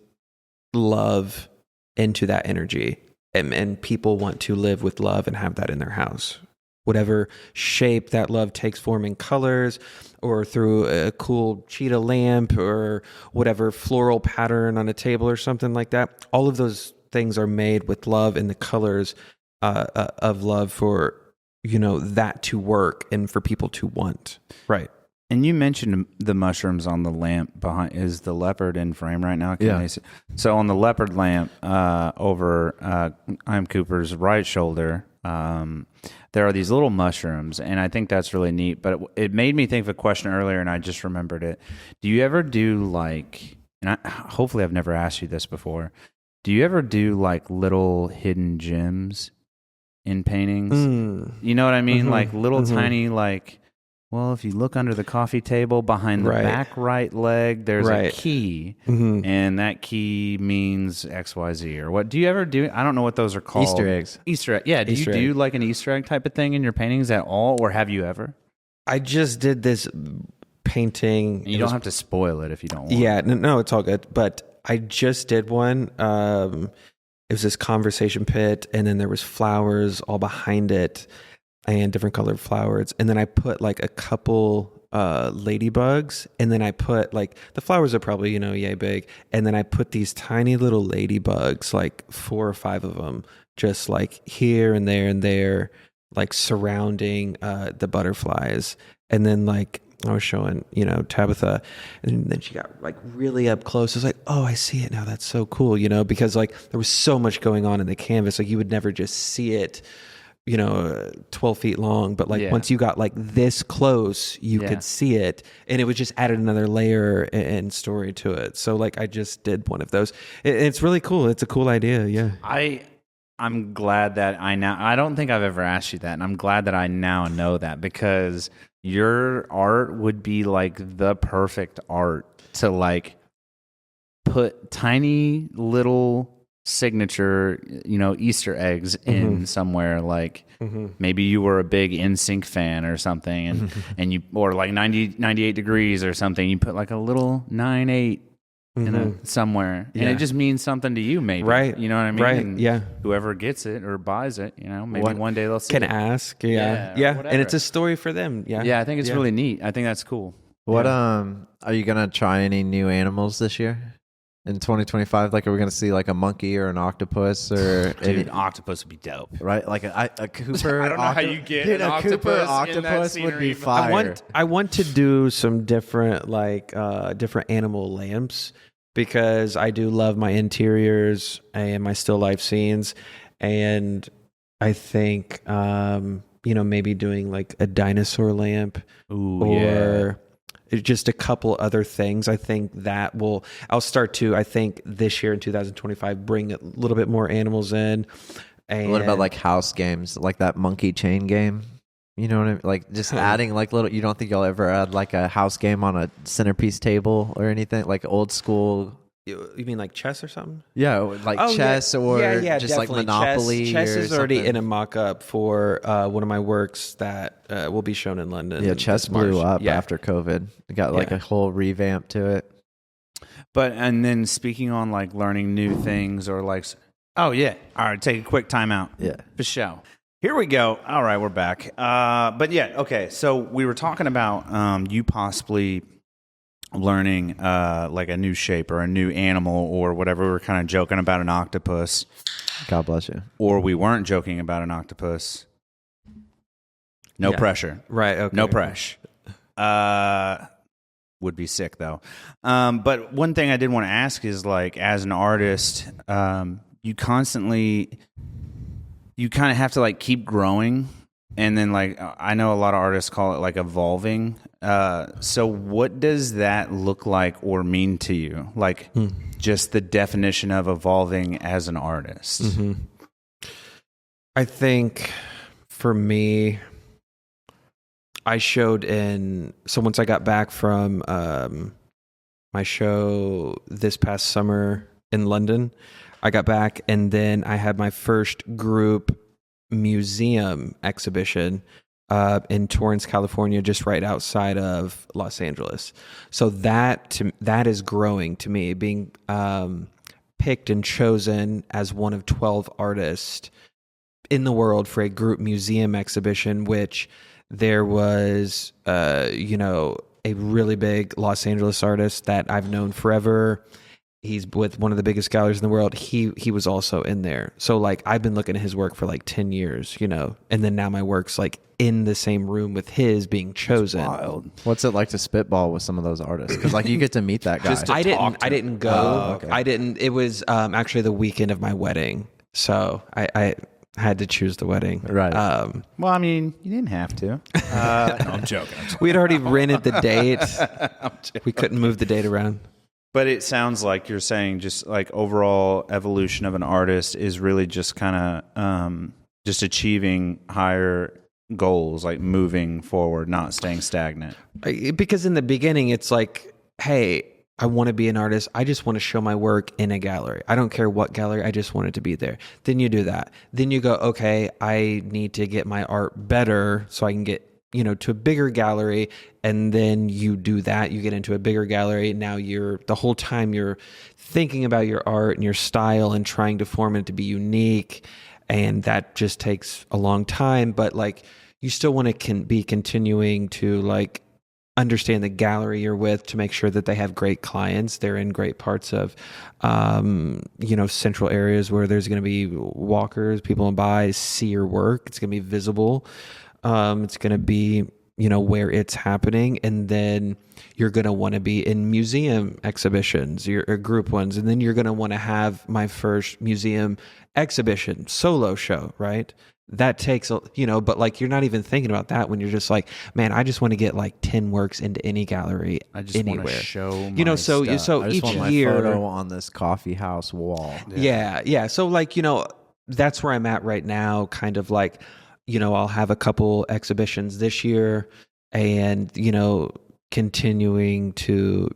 love into that energy. And people want to live with love and have that in their house. Whatever shape that love takes form in colors, or through a cool cheetah lamp, or whatever floral pattern on a table or something like that. All of those things are made with love and the colors of love for, you know, that to work and for people to want. Right. And you mentioned the mushrooms on the lamp behind. Is the leopard in frame right now? So on the leopard lamp over IAMCOOPER's right shoulder, there are these little mushrooms, and I think that's really neat. But it made me think of a question earlier, and I just remembered it. Do you ever do like, and hopefully I've never asked you this before, do you ever do like little hidden gems in paintings? You know what I mean? Like little tiny, like, well, if you look under the coffee table behind the back right leg, there's a key, and that key means XYZ or what. Do you ever do? I don't know what those are called. Easter eggs. Easter egg. Yeah. Do you do like an Easter egg type of thing in your paintings at all, or have you ever? I just did this painting. You don't have to spoil it if you don't want. Yeah. No, it's all good. But I just did one. It was this conversation pit, and then there was flowers all behind it, and different colored flowers. And then I put like a couple ladybugs, and then I put like, the flowers are probably, you know, yay big. And then I put these tiny little ladybugs, like 4 or 5 of them, just like here and there, like surrounding the butterflies. And then like I was showing, you know, Tabitha, and then she got like really up close. I was like, oh, I see it now. That's so cool, you know, because like there was so much going on in the canvas. Like you would never just see it, you know, 12 feet long, but like once you got like this close, you could see it, and it would just added another layer and story to it. So like I just did one of those. It's really cool. It's a cool idea. Yeah. I'm glad that I don't think I've ever asked you that, and I'm glad that I now know that, because your art would be like the perfect art to like put tiny little signature, you know, Easter eggs in somewhere, like maybe you were a big NSYNC fan or something, and you, or like 98 degrees or something, you put like a little 9/8 in a somewhere, and it just means something to you, maybe, right? You know what I mean? Right. And whoever gets it or buys it, you know, maybe one day they'll see can it. ask, and it's a story for them. I think it's really neat. I think that's cool. What are you gonna try any new animals this year? In 2025, like, are we going to see like a monkey or an octopus or an octopus would be dope, right? Like a Cooper. I don't know how you get an octopus would be fire. I want to do some different different animal lamps, because I do love my interiors and my still life scenes, and I think maybe doing like a dinosaur lamp just a couple other things. I think that I'll start to, I think this year in 2025, bring a little bit more animals in. And what about like house games, like that monkey chain game? You know what I mean? Like just adding like little, you don't think you'll ever add like a house game on a centerpiece table or anything, like old school You mean like chess or something? Yeah, like chess or just like definitely. Monopoly. Chess is already something. in a mock-up for one of my works that will be shown in London. Yeah, chess blew up Yeah. after COVID. It got like a whole revamp to it. But and then speaking on like learning new things or like, oh yeah, all right, take a quick timeout. Yeah, for sure. Here we go. All right, we're back. But yeah, okay. So we were talking about you possibly learning like a new shape or a new animal or whatever. We were kind of joking about an octopus. God bless you. Or we weren't joking about an octopus. No pressure. Right. Okay. No pressure. Would be sick though. But one thing I did want to ask is like, as an artist, you kind of have to like keep growing. And then like, I know a lot of artists call it like evolving. So what does that look like or mean to you? Like just the definition of evolving as an artist. Mm-hmm. I think for me, I showed so once I got back from my show this past summer in London, I got back and then I had my first group museum exhibition in Torrance, California, just right outside of Los Angeles. So that is growing to me, being picked and chosen as one of 12 artists in the world for a group museum exhibition, which there was, a really big Los Angeles artist that I've known forever. He's with one of the biggest galleries in the world. He was also in there. So like I've been looking at his work for like 10 years, and then now my work's like in the same room with his being chosen. Wild. What's it like to spitball with some of those artists? Because like you get to meet that guy. I didn't go. Oh, okay. I didn't. It was actually the weekend of my wedding, so I had to choose the wedding. Right. Well, I mean, you didn't have to. No, I'm joking. We had already rented the date. We couldn't move the date around. But it sounds like you're saying just like overall evolution of an artist is really just kind of just achieving higher goals, like moving forward, not staying stagnant. Because in the beginning, it's like, hey, I want to be an artist. I just want to show my work in a gallery. I don't care what gallery. I just want it to be there. Then you do that. Then you go, okay, I need to get my art better so I can get to a bigger gallery, and then you do that, you get into a bigger gallery. Now the whole time you're thinking about your art and your style and trying to form it to be unique. And that just takes a long time, but like you still want to be continuing to like understand the gallery you're with to make sure that they have great clients. They're in great parts of, central areas where there's going to be walkers, people by, see your work. It's going to be visible. It's going to be, where it's happening. And then you're going to want to be in museum exhibitions, or group ones. And then you're going to want to have my first museum exhibition solo show, right? That takes, but like, you're not even thinking about that when you're just like, man, I just want to get like 10 works into any gallery. I just anywhere. want to show my so stuff. I just each want my year photo on this coffee house wall. Yeah. So like, that's where I'm at right now, kind of like, I'll have a couple exhibitions this year and, continuing to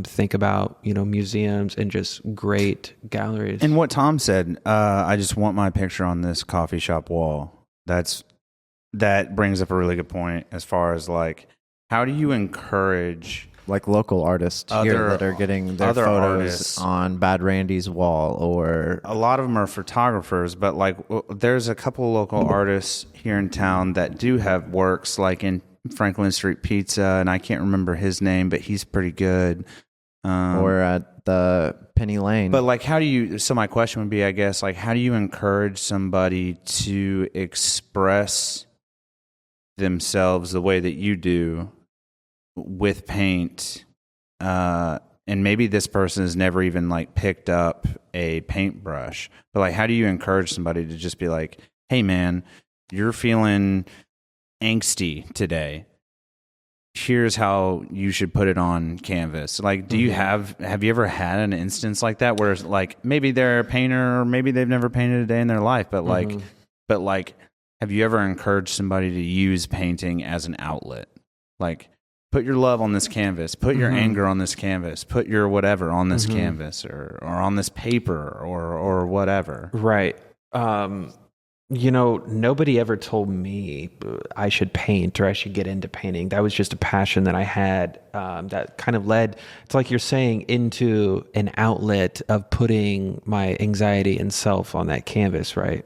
think about, museums and just great galleries. And what Tom said, I just want my picture on this coffee shop wall. That brings up a really good point as far as like, how do you encourage like local artists here that are getting their photos artists on Bad Randy's wall, or a lot of them are photographers, but like there's a couple local artists here in town that do have works like in Franklin Street Pizza, and I can't remember his name, but he's pretty good. Or at the Penny Lane. But like, so my question would be, I guess, like, how do you encourage somebody to express themselves the way that you do with paint? And maybe this person has never even like picked up a paintbrush, but like, how do you encourage somebody to just be like, hey man, you're feeling angsty today. Here's how you should put it on canvas. Like, do you have you ever had an instance like that where like maybe they're a painter or maybe they've never painted a day in their life, but like, have you ever encouraged somebody to use painting as an outlet? Like, Put your love on this canvas. Put your anger on this canvas. Put your whatever on this canvas or on this paper or whatever. Right. Nobody ever told me I should paint or I should get into painting. That was just a passion that I had that kind of led, it's like you're saying, into an outlet of putting my anxiety and self on that canvas, right?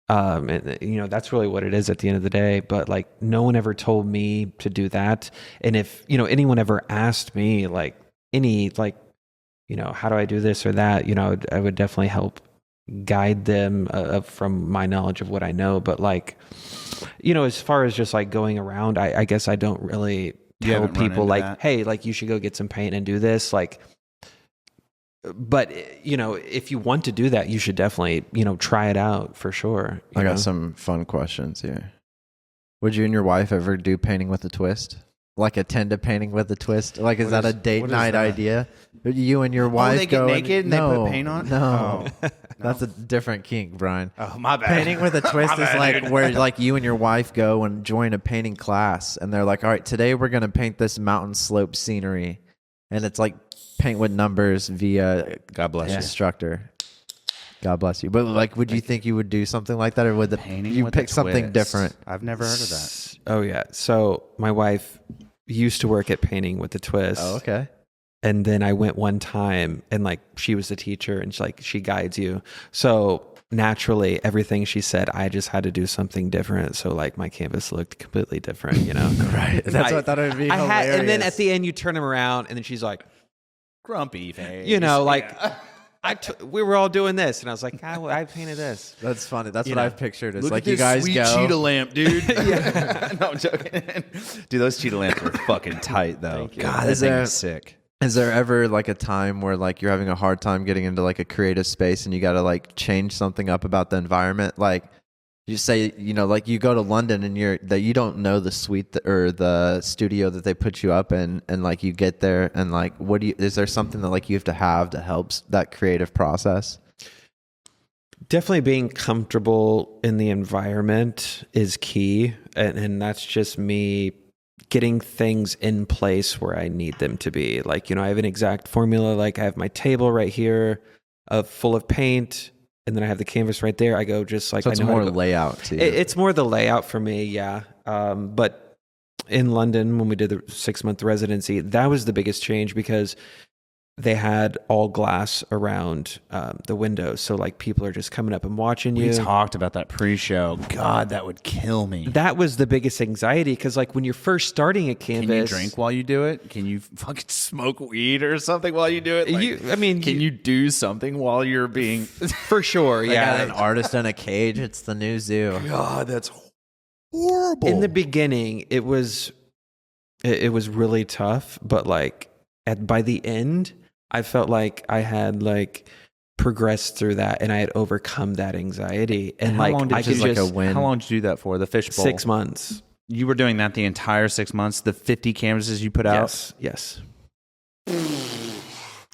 And that's really what it is at the end of the day. But like, no one ever told me to do that. And if, anyone ever asked me how do I do this or that, I would definitely help guide them from my knowledge of what I know. But like, as far as just like going around, I guess I don't really tell people like, that. Hey, like you should go get some paint and do this. Like, but if you want to do that, you should definitely, try it out for sure. I got some fun questions here. Would you and your wife ever do painting with a twist? Like attend a painting with a twist? Like, is that a date night idea? You and your wife they get naked and they put paint on? No. That's a different kink, Brian. Oh, my bad. Painting with a twist is like where like you and your wife go and join a painting class and they're like, all right, today we're going to paint this mountain slope scenery. And it's like paint with numbers via God bless you. Instructor. God bless you. But like, would you think you would do something like that, or would you pick something different? I've never heard of that. Oh yeah. So my wife used to work at Painting with a Twist. Oh, okay. And then I went one time and like she was the teacher and she guides you. So naturally everything she said, I just had to do something different. So like my canvas looked completely different, Right. That's what I thought it would be hilarious. And then at the end you turn them around and then she's like, grumpy face. We were all doing this, and I was like, I painted this. That's funny. That's what I've pictured. It's Look like at this you guys sweet go. cheetah lamp, dude. No, I'm joking. Dude, those cheetah lamps were fucking tight, though. God, that thing is sick. Is there ever like a time where like you're having a hard time getting into like a creative space and you got to like change something up about the environment? Like you say, like you go to London and you don't know the suite or the studio that they put you up in, and like you get there and like, is there something that like you have to help that creative process? Definitely being comfortable in the environment is key. And that's just me getting things in place where I need them to be. Like, I have an exact formula. Like I have my table right here full of paint. And then I have the canvas right there. I go just like, so it's more layout too. It's more the layout for me. Yeah. But in London, when we did the 6-month residency, that was the biggest change because they had all glass around the windows. So like people are just coming up and watching you. We talked about that pre-show. God, that would kill me. That was the biggest anxiety because like when you're first starting a canvas. Can you drink while you do it? Can you fucking smoke weed or something while you do it? Like, can you do something while you're being... For sure, yeah. An artist in a cage. It's the new zoo. God, that's horrible. In the beginning, it was really tough, but like by the end... I felt like I had like progressed through that and I had overcome that anxiety. And like I could like a win. How long did you do that for? The fishbowl? 6 months. You were doing that the entire 6 months? The 50 canvases you put out? Yes.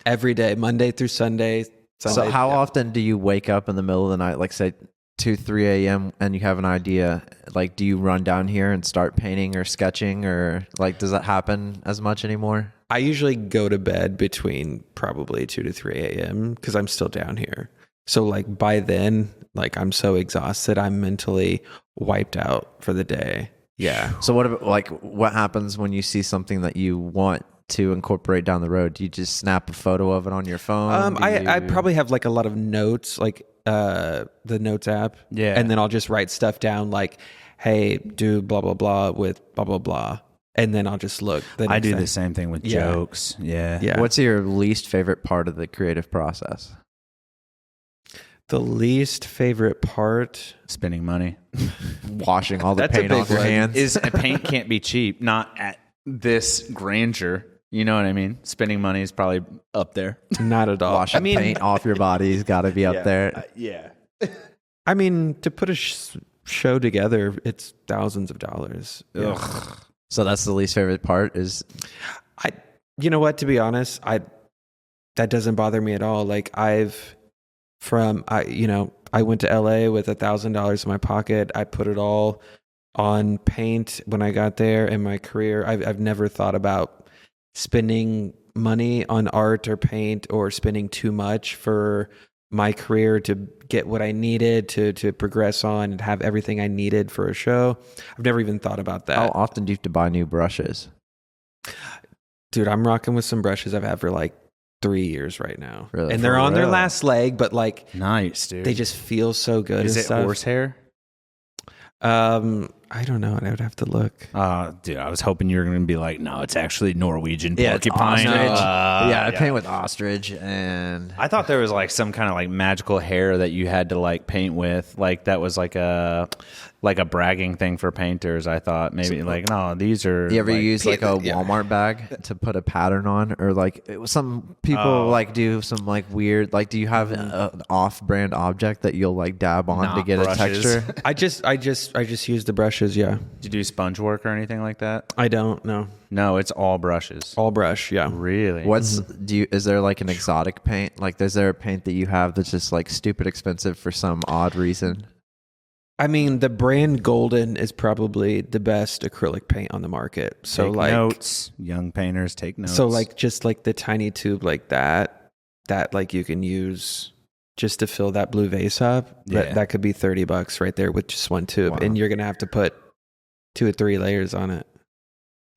Every day, Monday through Sunday. So how often do you wake up in the middle of the night, like say 2, 3 a.m. and you have an idea? Like, do you run down here and start painting or sketching, or like, does that happen as much anymore? I usually go to bed between probably 2 to 3 a.m. because I'm still down here. So like by then, like I'm so exhausted, I'm mentally wiped out for the day. Yeah. So what happens when you see something that you want to incorporate down the road? Do you just snap a photo of it on your phone? I probably have like a lot of notes, like the notes app. Yeah. And then I'll just write stuff down like, hey, do blah, blah, blah with blah, blah, blah. And then I'll just look. I do the same thing with jokes. Yeah. What's your least favorite part of the creative process? The least favorite part? Spending money. Washing all the paint off your hands. Paint can't be cheap. Not at this grandeur. You know what I mean? Spending money is probably up there. Not at all. Washing paint off your body's got to be up there. Yeah. I mean, to put a show together, it's thousands of dollars. Ugh. Yeah. So that's the least favorite part is... You know what, to be honest, that doesn't bother me at all. Like I went to LA with $1,000 in my pocket. I put it all on paint when I got there in my career. I've never thought about spending money on art or paint or spending too much for my career to get what I needed to progress on and have everything I needed for a show. I've never even thought about that. How often do you have to buy new brushes? Dude, I'm rocking with some brushes I've had for like 3 years right now. Really? And they're For on their real? last leg, but like Nice, dude. they just feel so good. Is and it stuff. horsehair? I don't know. I would have to look. Dude, I was hoping you were going to be like, no, it's actually Norwegian Yeah, it's porcupine. ostrich. Yeah, I paint with ostrich, and I thought there was like some kind of like magical hair that you had to like paint with, like that was like a bragging thing for painters. I thought maybe like, no, these are. you ever like, use like a yeah. Walmart bag to put a pattern on, or like some people like do some like weird, like do you have an off-brand object that you'll like dab on to Not get brushes. a texture? I just use the brushes. Yeah, Did you do sponge work or anything like that? I don't know. No, it's all brushes. All brush. Yeah. Really? Is there like an exotic paint? Like, is there a paint that you have that's just like stupid expensive for some odd reason? I mean, the brand Golden is probably the best acrylic paint on the market. So Take like notes, young painters, take notes. So like just like the tiny tube like that like you can use just to fill that blue vase up. Yeah. That could be $30 right there with just one tube. Wow. And you're gonna have to put 2 or 3 layers on it.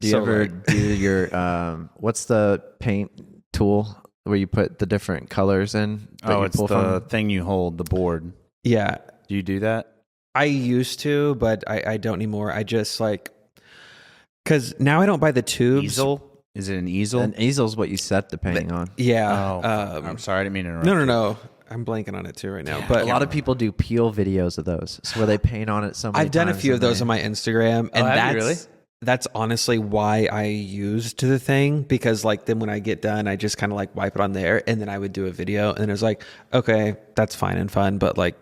Do you So, ever like- do your what's the paint tool where you put the different colors in? that you it's pull the from? thing you hold, the board. Yeah. Do you do that? I used to, but I don't anymore. I just like because now I don't buy the tubes. Easel? Is it an easel? An easel's what you set the painting on. Yeah. Oh, I'm sorry, I didn't mean to interrupt. No. I'm blanking on it too right now. But A lot of people do peel videos of those, so where they paint on it so many I've done a times few of and those they- on my Instagram, and have that's you really? that's honestly why I used the thing, because like then when I get done, I just kind of like wipe it on there, and then I would do a video, and it was like, okay, that's fine and fun, but like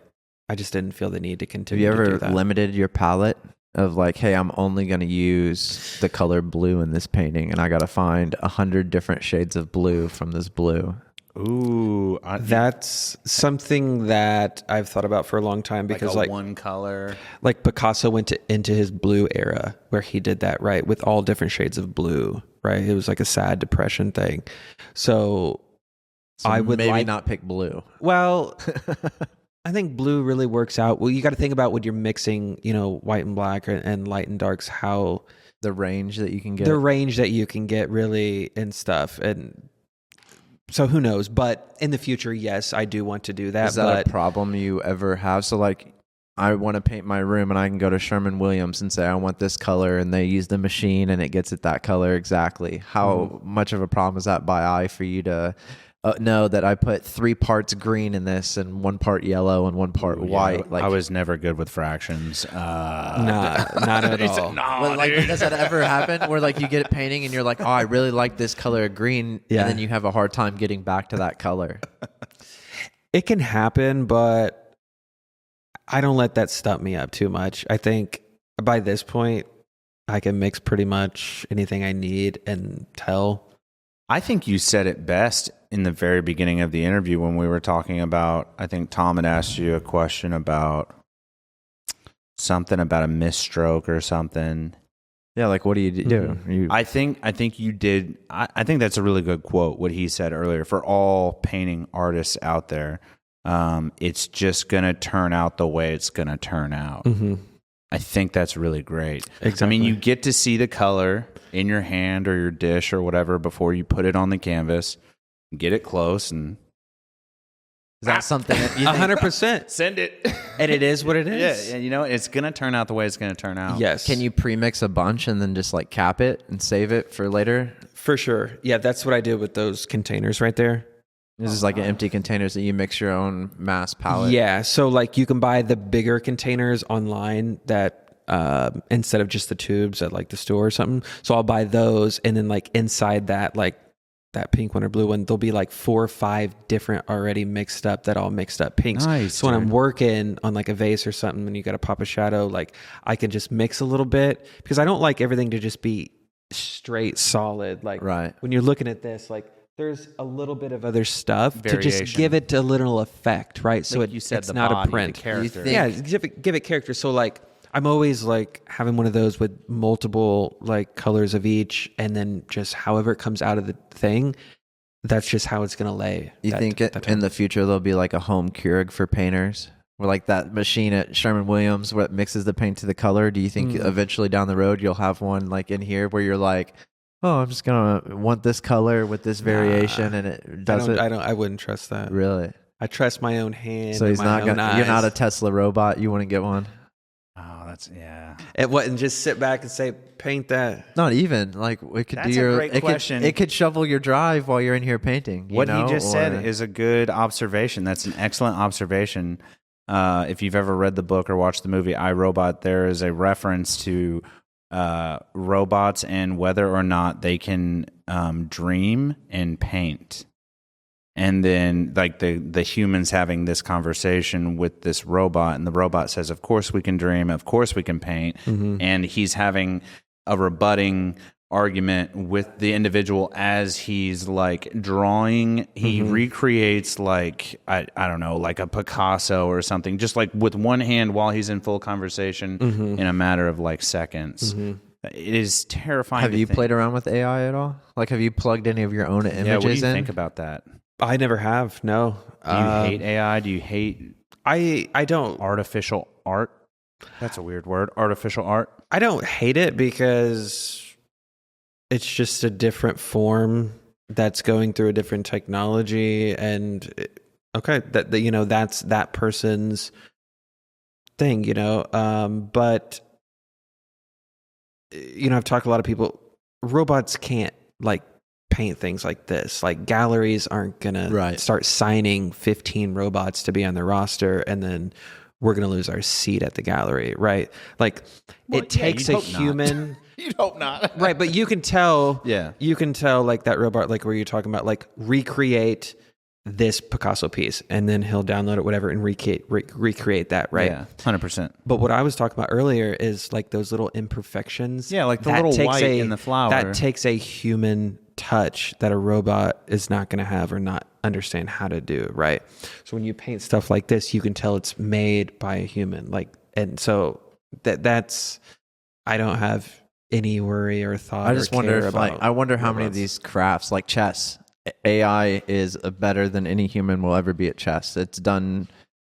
I just didn't feel the need to Have continue. you to ever do that. limited your palette of like, hey, I'm only going to use the color blue in this painting, and I got to find 100 different shades of blue from this blue? Ooh, That's something that I've thought about for a long time, because like one color. like Picasso went into his blue era where he did that, right, with all different shades of blue, right? It was like a sad depression thing. So I would maybe like, not pick blue. well, I think blue really works out. Well, you got to think about when you're mixing, white and black and light and darks, how The range that you can get. the range that you can get really and stuff. And so who knows? But in the future, yes, I do want to do that. Is that but a problem you ever have? So like, I want to paint my room, and I can go to Sherman-Williams and say I want this color, and they use the machine and it gets it that color exactly. How much of a problem is that by eye for you to know that I put 3 parts green in this and 1 part yellow and 1 part white? Like, I was never good with fractions. not at all. Well, like, does that ever happen where like you get it painting and you're like, oh, I really like this color of green, Yeah. and then you have a hard time getting back to that color? It can happen, but I don't let that stump me up too much. I think by this point, I can mix pretty much anything I need and tell. I think you said it best in the very beginning of the interview when we were talking about, I think Tom had asked you a question about something about a misstroke or something. Yeah, like what do you do? You, I think you did. I think that's a really good quote, what he said earlier. For all painting artists out there, it's just going to turn out the way it's going to turn out. Mm-hmm. I think that's really great. Exactly. I mean, you get to see the color in your hand or your dish or whatever before you put it on the canvas. Get it close and is that something that you think, 100%. send it. And it is what it is. Yeah, it's going to turn out the way it's going to turn out. Yes. can you pre-mix a bunch and then just like cap it and save it for later? For sure. Yeah, that's what I did with those containers right there. This is like an empty containers that you mix your own mass palette. Yeah. So like you can buy the bigger containers online that instead of just the tubes at like the store or something. So I'll buy those, and then like inside that, like that pink one or blue one, there'll be like 4 or 5 different already mixed up pinks. Nice, So when I'm dude. working on like a vase or something, when you got to pop a shadow, like I can just mix a little bit, because I don't like everything to just be straight solid. Like Right. when you're looking at this, like there's a little bit of other stuff to just Variation. give it a little effect, right? So Like you said, it's the not body, a print. the character. You think- Yeah, give it character. So like I'm always like having one of those with multiple like colors of each, and then just however it comes out of the thing, that's just how it's gonna lay. You think in the future there'll be like a home Keurig for painters, or like that machine at Sherman-Williams where it mixes the paint to the color? Do you think eventually down the road you'll have one like in here where you're like, oh, I'm just gonna want this color with this variation, and it does it? I wouldn't trust that. Really? I trust my own hand. So he's and my not own gonna. eyes. You're not a Tesla robot. You wouldn't get one. Oh, that's yeah. It wouldn't just sit back and say, paint that. Not even like it could That's do your. a great question. It could shovel your drive while you're in here painting. What he just said is a good observation. That's an excellent observation. If you've ever read the book or watched the movie I, Robot, there is a reference to robots and whether or not they can dream and paint. And then like the humans having this conversation with this robot, and the robot says, of course we can dream, of course we can paint. And he's having a rebutting argument with the individual as he's like drawing. He recreates like I don't know, like a Picasso or something, just like with one hand while he's in full conversation in a matter of like seconds. It is terrifying. Have you played around with AI at all? Like, have you plugged any of your own images in? Yeah, what do you think about that? I never have. No. Do you hate AI? Do you hate I don't. artificial art? That's a weird word. Artificial art. I don't hate it because it's just a different form that's going through a different technology, and okay, that you know, that's that person's thing, you know. But you know, I've talked to a lot of people. Robots can't like paint things like this. Like galleries aren't gonna start signing 15 robots to be on their roster, and then we're gonna lose our seat at the gallery, right? Like it takes a human. You'd hope not. Right, but you can tell. Yeah, you can tell like that robot, like where you're talking about, like recreate this Picasso piece, and then he'll download it, whatever, and recreate that, right? Yeah, 100%. But what I was talking about earlier is like those little imperfections. Yeah, like the little white in the flower. That takes a human touch that a robot is not going to have or not understand how to do, right? So when you paint stuff like this, you can tell it's made by a human. Like, and so that's I don't have any worry or thought. I just wonder if, like, I wonder how many of robots. these crafts, like chess, AI is better than any human will ever be at chess. It's done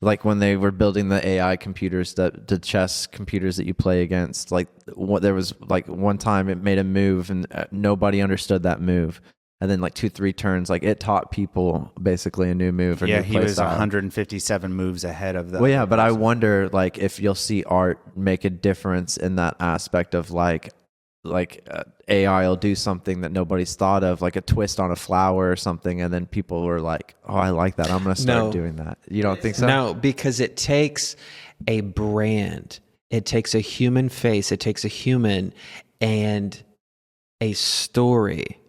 like when they were building the AI computers, the chess computers that you play against. Like there was like one time it made a move and nobody understood that move. And then like 2-3 turns, like it taught people basically a new move. Or yeah, new he was style. 157 moves ahead of the. Well, yeah, but I wonder like if you'll see art make a difference in that aspect of like AI will do something that nobody's thought of, like a twist on a flower or something, and then people were like, "Oh, I like that. I'm going to start doing that." You don't think so? No, because it takes a brand, it takes a human face, it takes a human and a story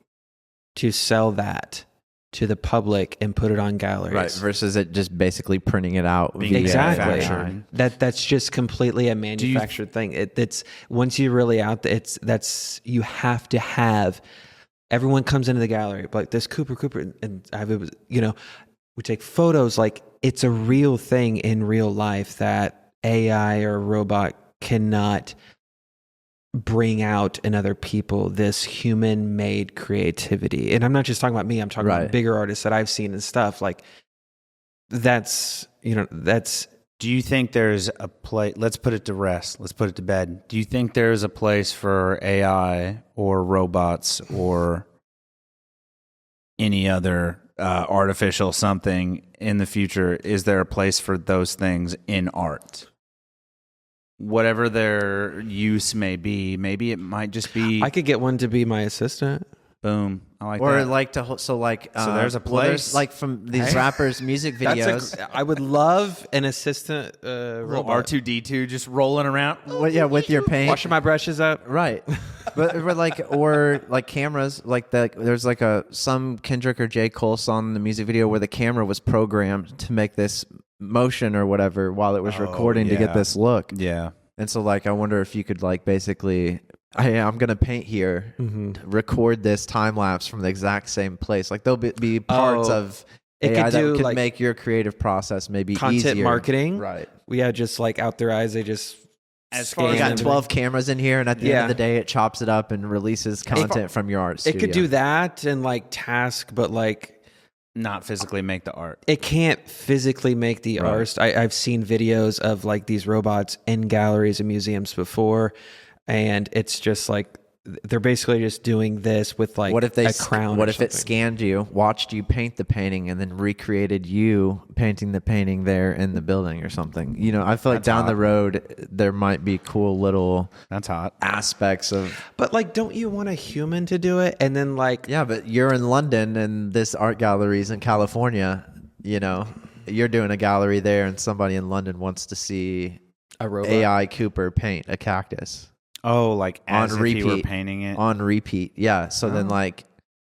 to sell that to the public and put it on galleries. Right, versus it just basically printing it out. Exactly. That's just completely a manufactured thing. It's once you're really out there, you have to have. Everyone comes into the gallery like this Cooper, and we take photos. Like it's a real thing in real life that AI or a robot cannot bring out in other people, this human-made creativity. And I'm not just talking about me, I'm talking about bigger artists that I've seen and stuff. Like that's. Do you think there's a place, let's put it to rest, let's put it to bed. Do you think there's a place for AI or robots or any other artificial something in the future? Is there a place for those things in art? Whatever their use may be, maybe it might just be. I could get one to be my assistant. Boom. I like or that. like to so there's a place there's like from these rappers' music videos. I would love an assistant robot. R2D2 just rolling around. Well, yeah, with your paint, Washing my brushes up. right? but like or like cameras, like there's like some Kendrick or J. Cole song in the music video where the camera was programmed to make this motion or whatever while it was recording to get this look. Yeah. And so like I wonder if you could like basically, I'm gonna paint here, record this time lapse from the exact same place. Like there'll be parts of AI that could like make your creative process maybe content easier. marketing. Right. Yeah, just like out their eyes, they just As far We as scan got them. 12 cameras in here, and at the end Yeah. of the day, it chops it up and releases content from your art studio. It could do that and like task, but like not physically make the art. it can't physically make the art. I've seen videos of like these robots in galleries and museums before, and it's just like they're basically just doing this with like What if they a crown. What or if it something. scanned you, watched you paint the painting, and then recreated you painting the painting there in the building or something? You know, I feel like That's down hot. the road there might be cool little That's hot. aspects of. But like, don't you want a human to do it? And then like, Yeah, but you're in London and this art gallery is in California. You know, you're doing a gallery there, and somebody in London wants to see a robot. AI Cooper paint a cactus Oh, like as on if repeat. you were painting it. On repeat, yeah. So then, like,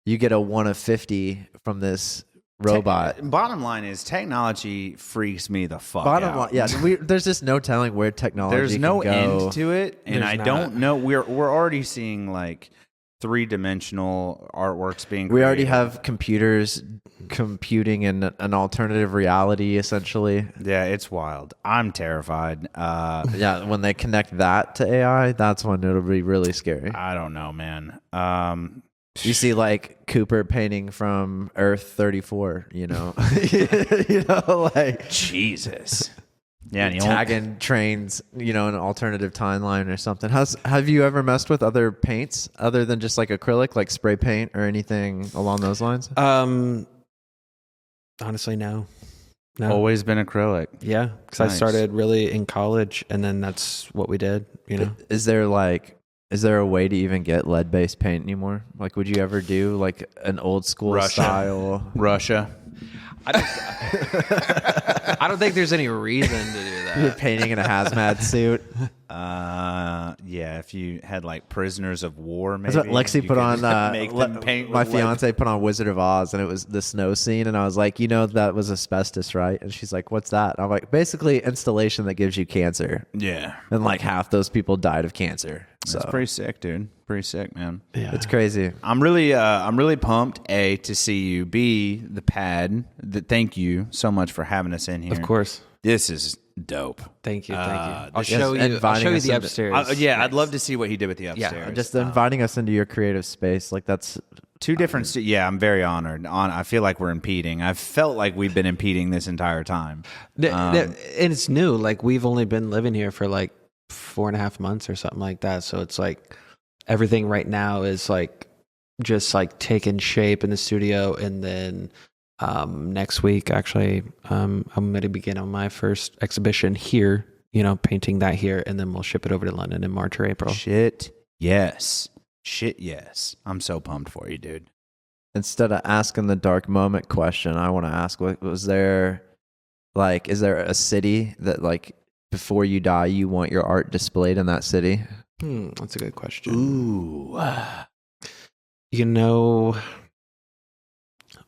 you get a 1 of 50 from this robot. Bottom line is technology freaks me the fuck Bottom out. line, yeah. There's just no telling where technology. There's no can go. end to it, and There's I not. don't know. We're already seeing like 3-dimensional artworks being. We already created. have computers computing in an alternative reality, essentially. Yeah, it's wild. I'm terrified. Yeah, when they connect that to AI, that's when it'll be really scary. I don't know, man. You see, like Cooper painting from Earth 34. You know, you know, like Jesus. Yeah, and you won't- tagging trains. You know, an alternative timeline or something. Have you ever messed with other paints other than just like acrylic, like spray paint or anything along those lines? Honestly, no. No. always been acrylic. Yeah, because I Nice. started really in college, and then that's what we did. You know, Is there a way to even get lead-based paint anymore? Like, would you ever do like an old school Russia. style? Russia. I don't think there's any reason to do You're that. painting in a hazmat suit. Yeah, if you had like prisoners of war, maybe. That's what Lexi you put could on. make them paint My with lead. fiance put on Wizard of Oz, and it was the snow scene. And I was like, you know, that was asbestos, right? And she's like, what's that? And I'm like, basically installation that gives you cancer. Yeah, And like half those people died of cancer. So that's pretty sick, dude. Pretty sick, man. Yeah. it's crazy. I'm really pumped. A, to see you. B, the pad. Thank you so much for having us in here. Of course. This is dope. Thank you. Thank you. I'll this show is you. I'll inviting show you us the into- upstairs. Yeah, I'd love to see what he did with the upstairs. Just inviting us into your creative space, like that's Two different. Yeah, I'm very honored. I feel like we're impeding. I've felt like we've been impeding this entire time. And it's new. Like, we've only been living here for like 4.5 months or something like that. So it's like everything right now is like just like taking shape in the studio. And then next week, actually, I'm going to begin on my first exhibition here, you know, painting that here. And then we'll ship it over to London in March or April. Shit, yes. Shit, yes. I'm so pumped for you, dude. instead of asking the dark moment question, I want to ask, what was there, like, is there a city that, like, before you die, you want your art displayed in that city? That's a good question. Ooh. You know,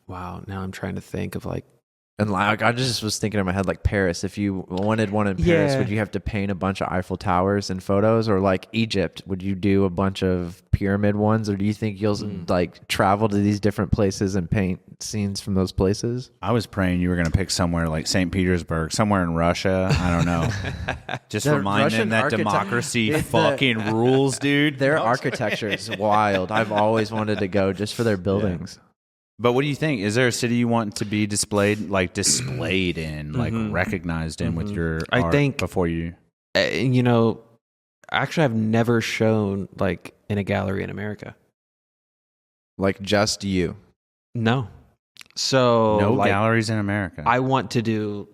wow, now I'm trying to think of like, And like, I just was thinking in my head, like Paris. If you wanted one in Paris, Yeah. would you have to paint a bunch of Eiffel Towers and photos? Or like Egypt, would you do a bunch of pyramid ones? Or do you think you'll like travel to these different places and paint scenes from those places? I was praying you were going to pick somewhere like St. Petersburg, somewhere in Russia. I don't know. Just The remind Russian them that architect- democracy The- fucking rules, dude. Their architecture is wild. I've always wanted to go just for their buildings. But what do you think? Is there a city you want to be displayed in, like recognized in with your I art think- before you? you know, actually, I've never shown like in a gallery in America. Like just you. No. So No like, galleries in America. I want to do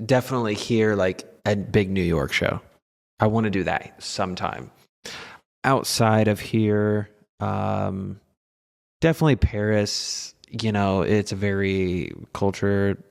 definitely here like a big New York show. I want to do that sometime. Outside of here, definitely Paris. You know, it's a very cultured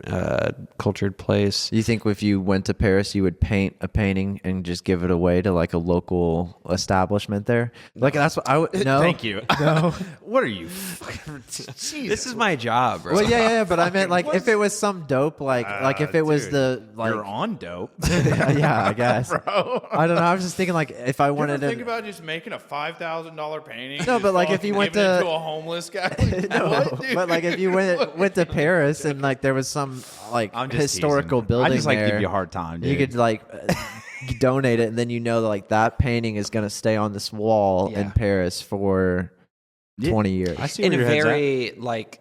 place. You think if you went to Paris, you would paint a painting and just give it away to like a local establishment there? Like that's what I would. No, Thank you. No. What are you? This is my job, bro. Well, yeah. But I meant like if it was some dope, like if it was dude, the like. You're on dope. Yeah, I guess. Bro. I don't know. I was just thinking like if I wanted Think to. about just making a $5,000 painting. No, and but, like, just if you went giving it to- a homeless guy. No, What, dude? but like if you went to Paris and like there was some like I'm just historical teasing. building I just like there, give you a hard time, dude. you could like donate it, and then you know that like that painting is going to stay on this wall in Paris for 20 years. I see In where a your head's at. very like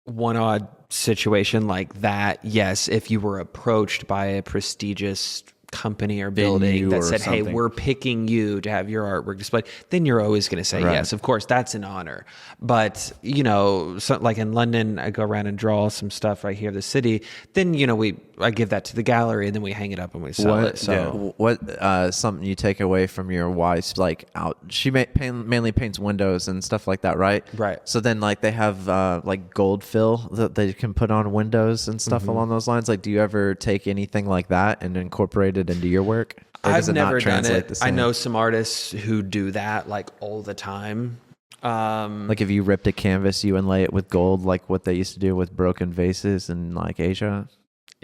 one odd situation like that, yes, if you were approached by a prestigious company or building that or said, hey, something. we're picking you to have your artwork displayed, then you're always going to say yes. Of course, that's an honor. But, you know, so, like in London, I go around and draw some stuff right here of the city. Then, you know, I give that to the gallery and then we hang it up and we sell it. So what something you take away from your wife's like out? She mainly paints windows and stuff like that, right? Right. So then like they have like gold fill that they can put on windows and stuff along those lines. Like, do you ever take anything like that and incorporate it into your work? Or does I've it not never done translate it. the same? I know some artists who do that like all the time. Like if you ripped a canvas, you inlay it with gold, like what they used to do with broken vases in like Asia.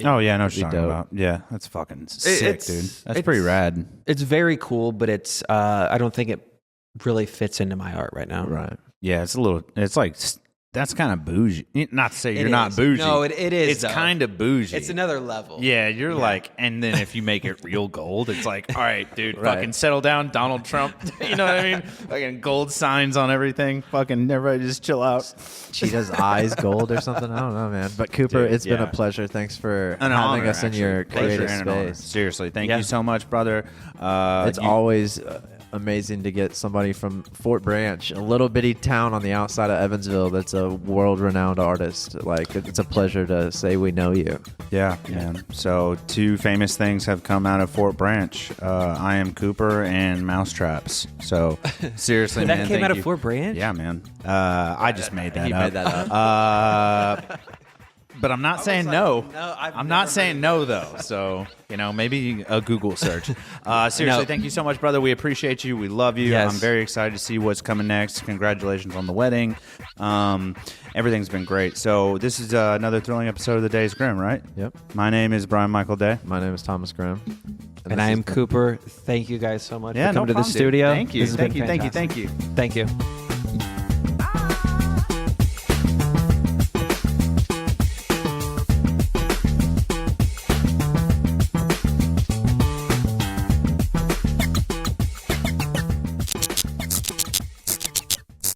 Oh yeah, I know what you're That'd be talking dope. about. Yeah, that's fucking sick, It's- dude. That's it's- pretty rad. It's very cool, but it's I don't think it really fits into my art right now. Right. Yeah, it's a little. It's like that's kind of bougie. Not to say you're It not is. bougie. No, it is, It's though. kind of bougie. It's another level. Yeah, you're like, and then if you make it real gold, it's like, all right, dude, Right. fucking settle down, Donald Trump. You know what I mean? Fucking gold signs on everything. Fucking everybody just chill out. Cheetah's eyes gold or something. I don't know, man. But Cooper, Dude, it's been yeah. a pleasure. Thanks for An having honor, us in your actually. Pleasure creative and an honor. space. Seriously, thank Yeah. you so much, brother. It's always amazing to get somebody from Fort Branch, a little bitty town on the outside of Evansville, that's a world-renowned artist. Like, it's a pleasure to say we know you. Yeah, man. So 2 famous things have come out of Fort Branch. IAMCOOPER and Mousetraps. So seriously, That man, came thank out of you. Fort Branch? Yeah, man. I just made that He up. made that up. But I'm not saying no. no, I've I'm never not saying no though. So maybe a Google search. Seriously, No. thank you so much, brother. We appreciate you. We love you. Yes. I'm very excited to see what's coming next. Congratulations on the wedding. Everything's been great. So this is another thrilling episode of the Days Grimm, right? Yep. My name is Brian Michael Day. My name is Thomas Grimm. And I am Cooper. Thank you guys so much Yeah, for no coming to the problem, dude. studio. Thank you. This has Thank been you. Thank you. fantastic. Thank you. Thank you.